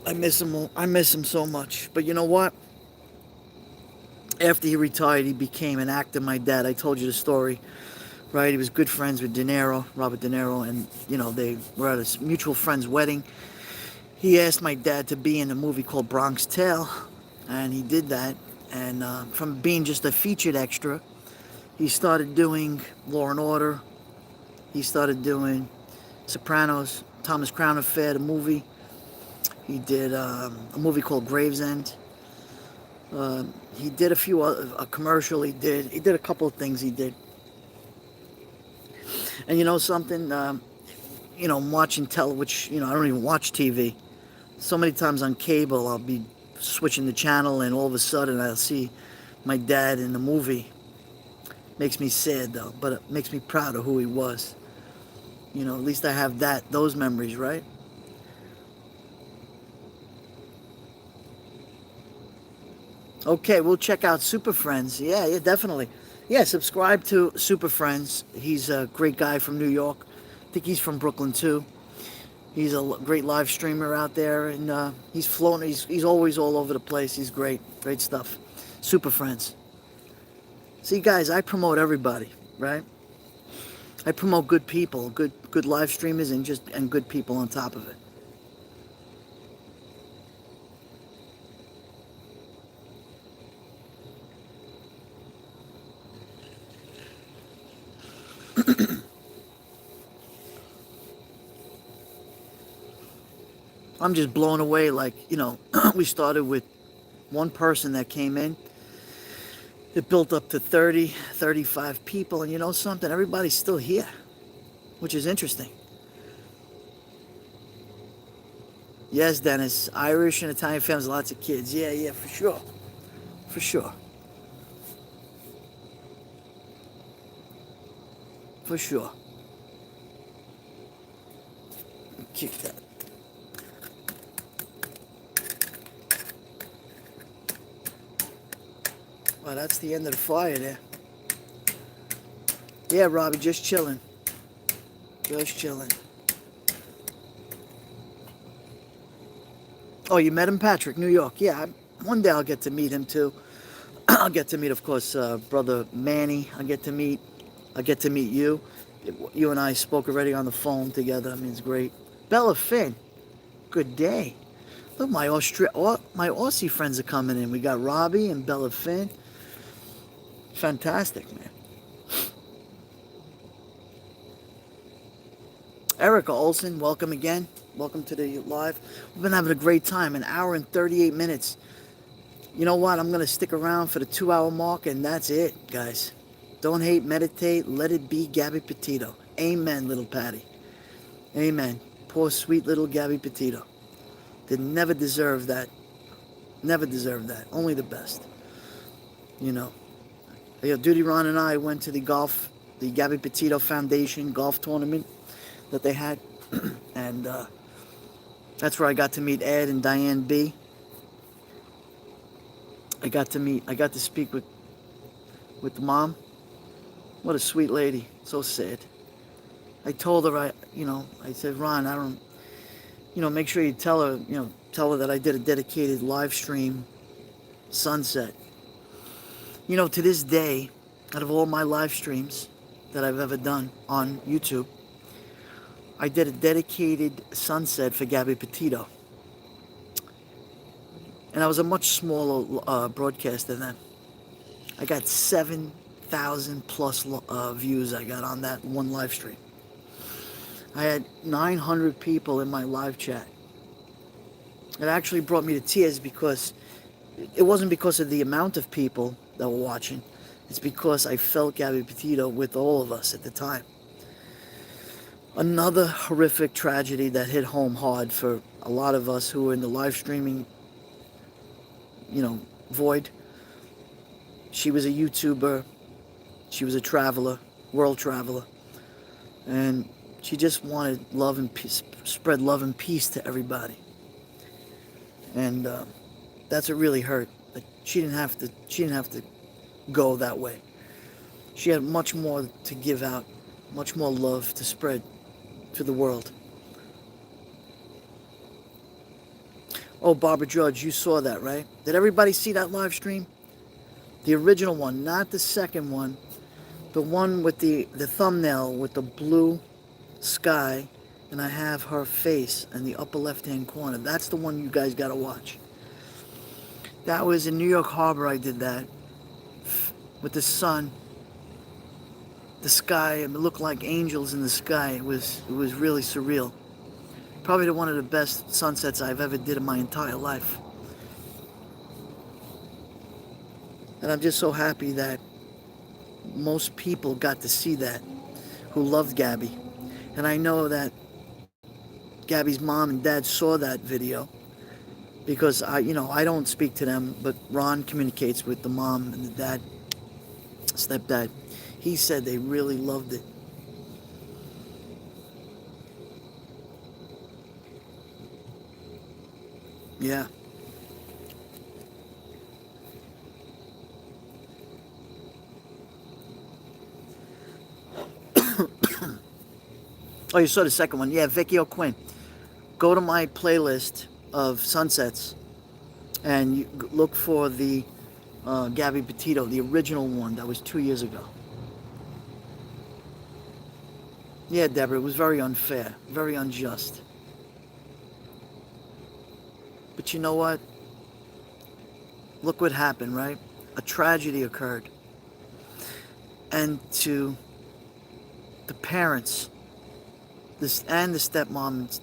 I miss him. I miss him so much. But you know what? After he retired, he became an actor. My dad. I told you the story, right? He was good friends with De Niro, Robert De Niro, and they were at a mutual friend's wedding. He asked my dad to be in a movie called Bronx Tale, and he did that. And from being just a featured extra, he started doing Law and Order. He started doing Sopranos, Thomas Crown Affair, the movie. He did a movie called Gravesend. He did a commercial. He did a couple of things. He did, and you know something. I'm watching which I don't even watch TV. So many times on cable, I'll be switching the channel, and all of a sudden, I'll see my dad in the movie. Makes me sad though, but it makes me proud of who he was. At least I have those memories, right? Okay, we'll check out Super Friends. Yeah, definitely. Yeah, subscribe to Super Friends. He's a great guy from New York. I think he's from Brooklyn too. He's a great live streamer out there, and he's floating. He's always all over the place. He's great stuff. Super Friends. See, guys, I promote everybody, right? I promote good people, good live streamers, and good people on top of it. I'm just blown away. Like, we started with one person that came in. It built up to 30, 35 people, and you know something? Everybody's still here, which is interesting. Yes, Dennis. Irish and Italian families, lots of kids. Yeah, for sure. For sure. For sure. Kick that. Well, that's the end of the fire there. Yeah, Robbie, just chilling. Just chilling. Oh, you met him, Patrick, New York. Yeah, one day I'll get to meet him too. I'll get to meet, of course, brother Manny. I'll get to meet you. You and I spoke already on the phone together. I mean, it's great. Bella Finn, good day. Look, my Aussie friends are coming in. We got Robbie and Bella Finn. Fantastic, man. Erica Olson, welcome again. Welcome to the live. We've been having a great time. An hour and 38 minutes. You know what? I'm going to stick around for the 2-hour mark, and that's it, guys. Don't hate, meditate, let it be Gabby Petito. Amen, little Patty. Amen. Poor, sweet little Gabby Petito. Did never deserve that. Never deserved that. Only the best. Duty Ron and I went to the Gabby Petito Foundation golf tournament that they had. And that's where I got to meet Ed and Diane B. I got to speak with the mom. What a sweet lady. So sad. I told her, I said, Ron, I don't, make sure you tell her that I did a dedicated live stream sunset. To this day, out of all my live streams that I've ever done on YouTube, I did a dedicated sunset for Gabby Petito. And I was a much smaller broadcaster then. I got 7,000 plus views I got on that one live stream. I had 900 people in my live chat. It actually brought me to tears because it wasn't because of the amount of people that were watching. It's because I felt Gabby Petito with all of us at the time. Another horrific tragedy that hit home hard for a lot of us who were in the live streaming, void. She was a YouTuber. She was a traveler, world traveler. And She just wanted love and peace, spread love and peace to everybody. And that's what really hurt. Like, she didn't have to. She didn't have to go that way. She had much more to give out, much more love to spread to the world. Oh, Barbara George, you saw that, right? Did everybody see that live stream? The original one, not the second one. The one with the thumbnail with the blue sky, and I have her face in the upper left-hand corner. That's the one you guys got to watch. That was in New York Harbor. I did that with the sun, the sky. It looked like angels in the sky. It was really surreal. Probably one of the best sunsets I've ever did in my entire life. And I'm just so happy that most people got to see that who loved Gabby. And I know that Gabby's mom and dad saw that video because I don't speak to them, but Ron communicates with the mom and the dad, stepdad. He said they really loved it. Yeah. Oh, you saw the second one. Yeah, Vicky O'Quinn. Go to my playlist of sunsets and you look for the Gabby Petito, the original one that was 2 years ago. Yeah, Deborah, it was very unfair, very unjust. But you know what? Look what happened, right? A tragedy occurred. And to the parents, and the stepmom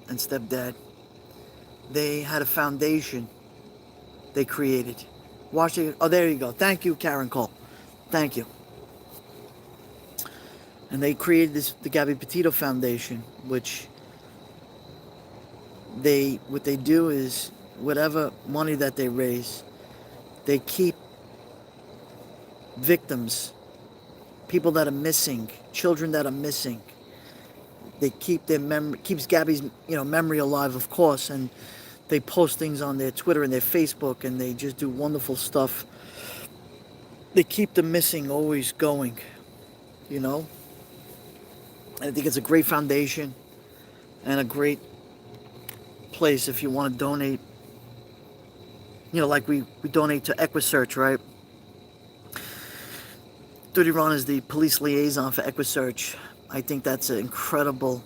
and stepdad, they had a foundation they created. Oh, there you go. Thank you, Karen Cole. Thank you. And they created the Gabby Petito Foundation, which what they do is whatever money that they raise, they keep victims, people that are missing, children that are missing. They keep keeps Gabby's memory alive, of course, and they post things on their Twitter and their Facebook, and they just do wonderful stuff. They keep the missing always going, And I think it's a great foundation and a great place if you want to donate. Like we donate to EquiSearch, right? Duty Ron is the police liaison for EquiSearch. I think that's an incredible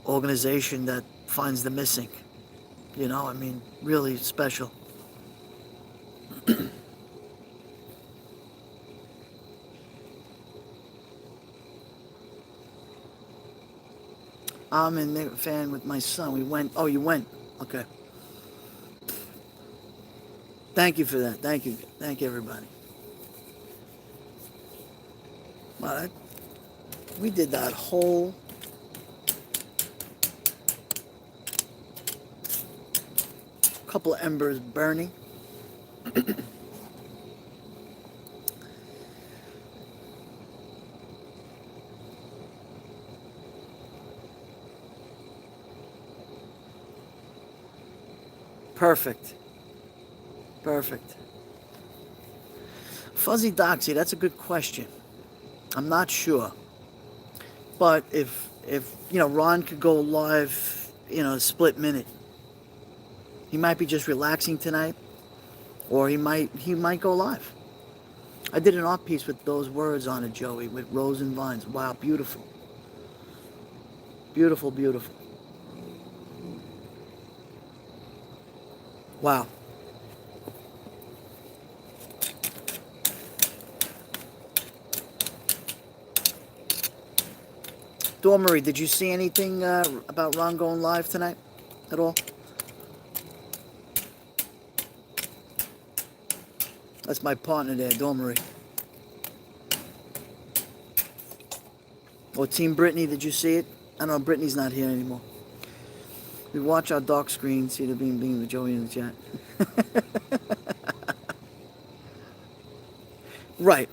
organization that finds the missing. Really special. I'm a fan with my son. We went. Oh, you went. Okay. Thank you for that. Thank you. Thank you, everybody. Well, we did that whole couple of embers burning. Perfect. Perfect. Fuzzy Doxy, that's a good question. I'm not sure. But if Ron could go live, a split minute, he might be just relaxing tonight, or he might go live. I did an art piece with those words on it, Joey, with rose and vines. Wow, beautiful. Beautiful, beautiful. Wow. Dawn Marie, did you see anything about Ron going live tonight at all? That's my partner there, Dawn Marie. Or Team Brittany, did you see it? I know Brittany's not here anymore. We watch our dark screen, see the being with Joey in the chat. Right.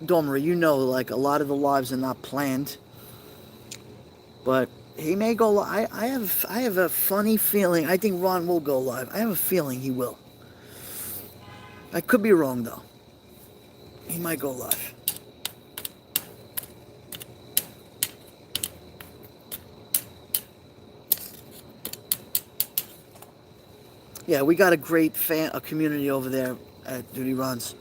Dawn Marie, like a lot of the lives are not planned. But he may go live. I have a funny feeling. I think Ron will go live. I have a feeling he will. I could be wrong though. He might go live. Yeah, we got a great a community over there at Duty Runs.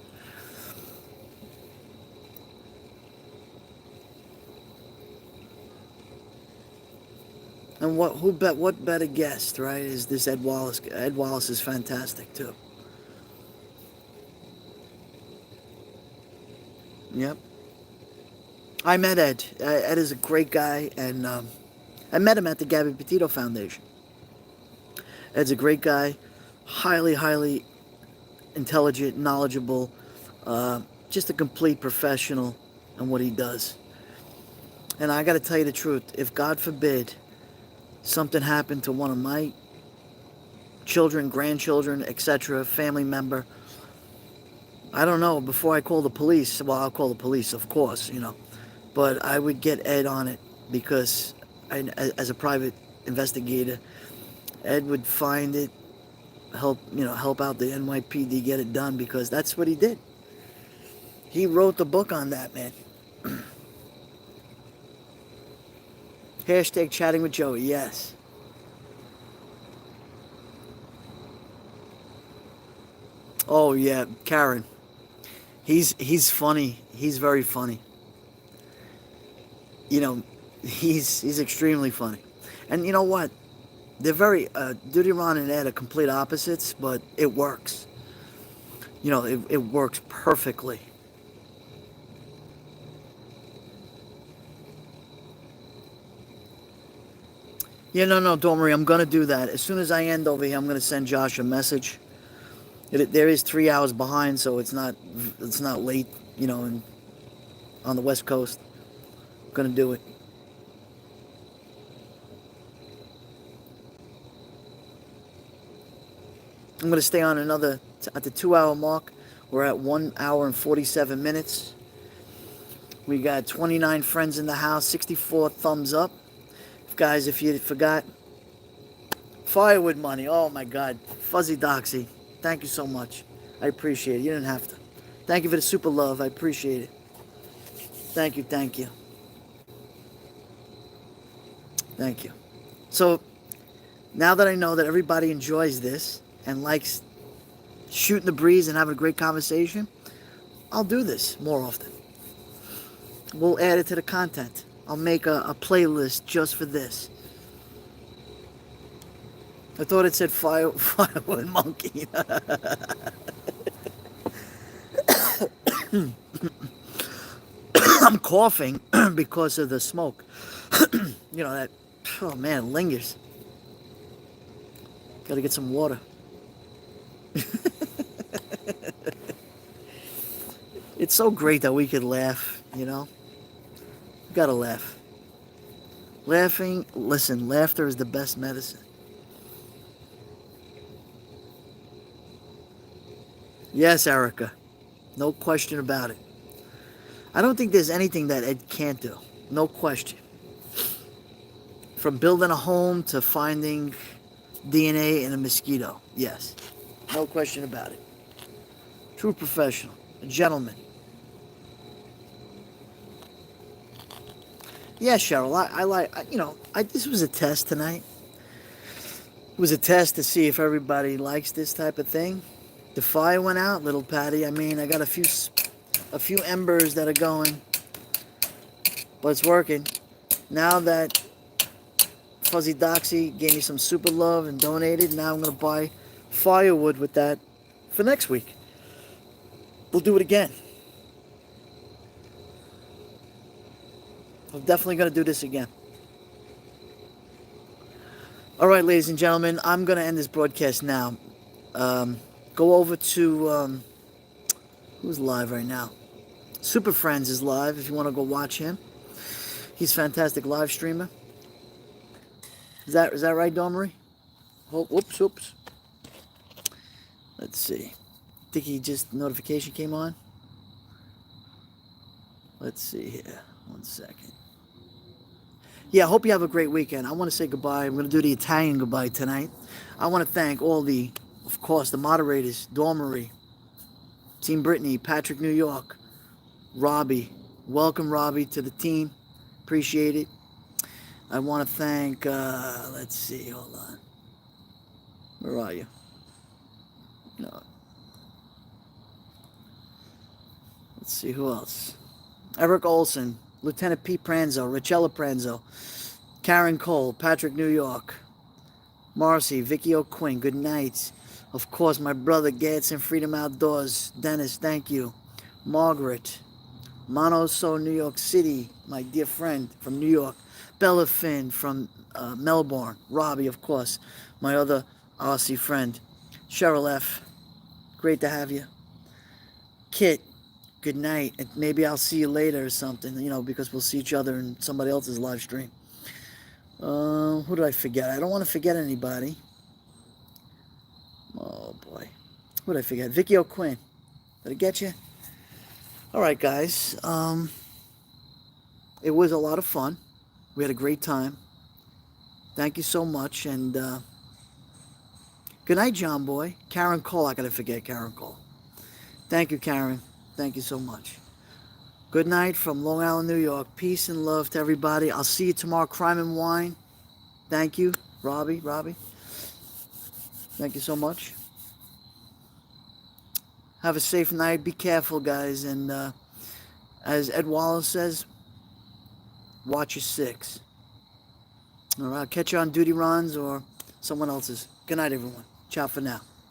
And what better guest, right? Is this Ed Wallace? Ed Wallace is fantastic too. Yep. I met Ed. Ed is a great guy, and I met him at the Gabby Petito Foundation. Ed's a great guy, highly intelligent, knowledgeable, just a complete professional in what he does. And I got to tell you the truth, if God forbid something happened to one of my children, grandchildren, etc., family member, I don't know, before I call the police, well, I'll call the police, of course, but I would get Ed on it because as a private investigator, Ed would find it, help out the NYPD get it done, because that's what he did. He wrote the book on that, man. Hashtag chatting with Joey, yes. Oh yeah, Karen. He's funny. He's very funny. He's extremely funny. And you know what? They're very Duty Ron and Ed are complete opposites, but it works. It works perfectly. Yeah, no, don't worry. I'm gonna do that as soon as I end over here. I'm gonna send Josh a message. There is 3 hours behind, so it's not late. On the West Coast. I'm gonna do it. I'm going to stay on at the 2 hour mark. We're at 1 hour and 47 minutes. We got 29 friends in the house, 64 thumbs up. Guys, if you forgot, firewood money. Oh my God. Fuzzy Doxy. Thank you so much. I appreciate it. You didn't have to. Thank you for the super love. I appreciate it. Thank you. Thank you. Thank you. So, now that I know that everybody enjoys this and likes shooting the breeze and having a great conversation, I'll do this more often. We'll add it to the content. I'll make a playlist just for this. I thought it said firewood monkey. I'm coughing because of the smoke. That, oh man, lingers. Gotta get some water. It's so great that we could laugh, Gotta laugh. Laughter is the best medicine. Yes, Erica. No question about it. I don't think there's anything that Ed can't do. No question. From building a home to finding DNA in a mosquito. Yes. No question about it. True professional. A gentleman. Yeah, Cheryl, this was a test tonight. It was a test to see if everybody likes this type of thing. The fire went out, little Patty. I got a few embers that are going, but it's working. Now that Fuzzy Doxy gave me some super love and donated, now I'm going to buy firewood with that for next week. We'll do it again. I'm definitely going to do this again. All right, ladies and gentlemen, I'm going to end this broadcast now. Go over to, who's live right now? Super Friends is live if you want to go watch him. He's a fantastic live streamer. Is that right, Domery? Oh, whoops. Let's see. I think notification came on. Let's see here. 1 second. Yeah, I hope you have a great weekend. I want to say goodbye. I'm going to do the Italian goodbye tonight. I want to thank all the, of course, the moderators, Dawn Marie, Team Brittany, Patrick New York, Robbie. Welcome, Robbie, to the team. Appreciate it. I want to thank, let's see, hold on. Where are you? No. Let's see, who else? Eric Olson, Lieutenant Pete Pranzo, Richella Pranzo, Karen Cole, Patrick New York, Marcy, Vicky O'Quinn, good night. Of course, my brother Gadsden, Freedom Outdoors. Dennis, thank you. Margaret, Monoso, New York City, my dear friend from New York. Bella Finn from Melbourne. Robbie, of course, my other Aussie friend. Cheryl F., great to have you. Kit, good night. And maybe I'll see you later or something, because we'll see each other in somebody else's live stream. Who did I forget? I don't want to forget anybody. Oh, boy. Who did I forget? Vicky O'Quinn. Did I get you? All right, guys. It was a lot of fun. We had a great time. Thank you so much. And good night, John Boy. Karen Cole. I got to forget Karen Cole. Thank you, Karen. Thank you so much. Good night from Long Island, New York. Peace and love to everybody. I'll see you tomorrow. Crime and Wine. Thank you, Robbie. Thank you so much. Have a safe night. Be careful, guys. And as Ed Wallace says, watch your six. All right, I'll catch you on duty runs or someone else's. Good night, everyone. Ciao for now.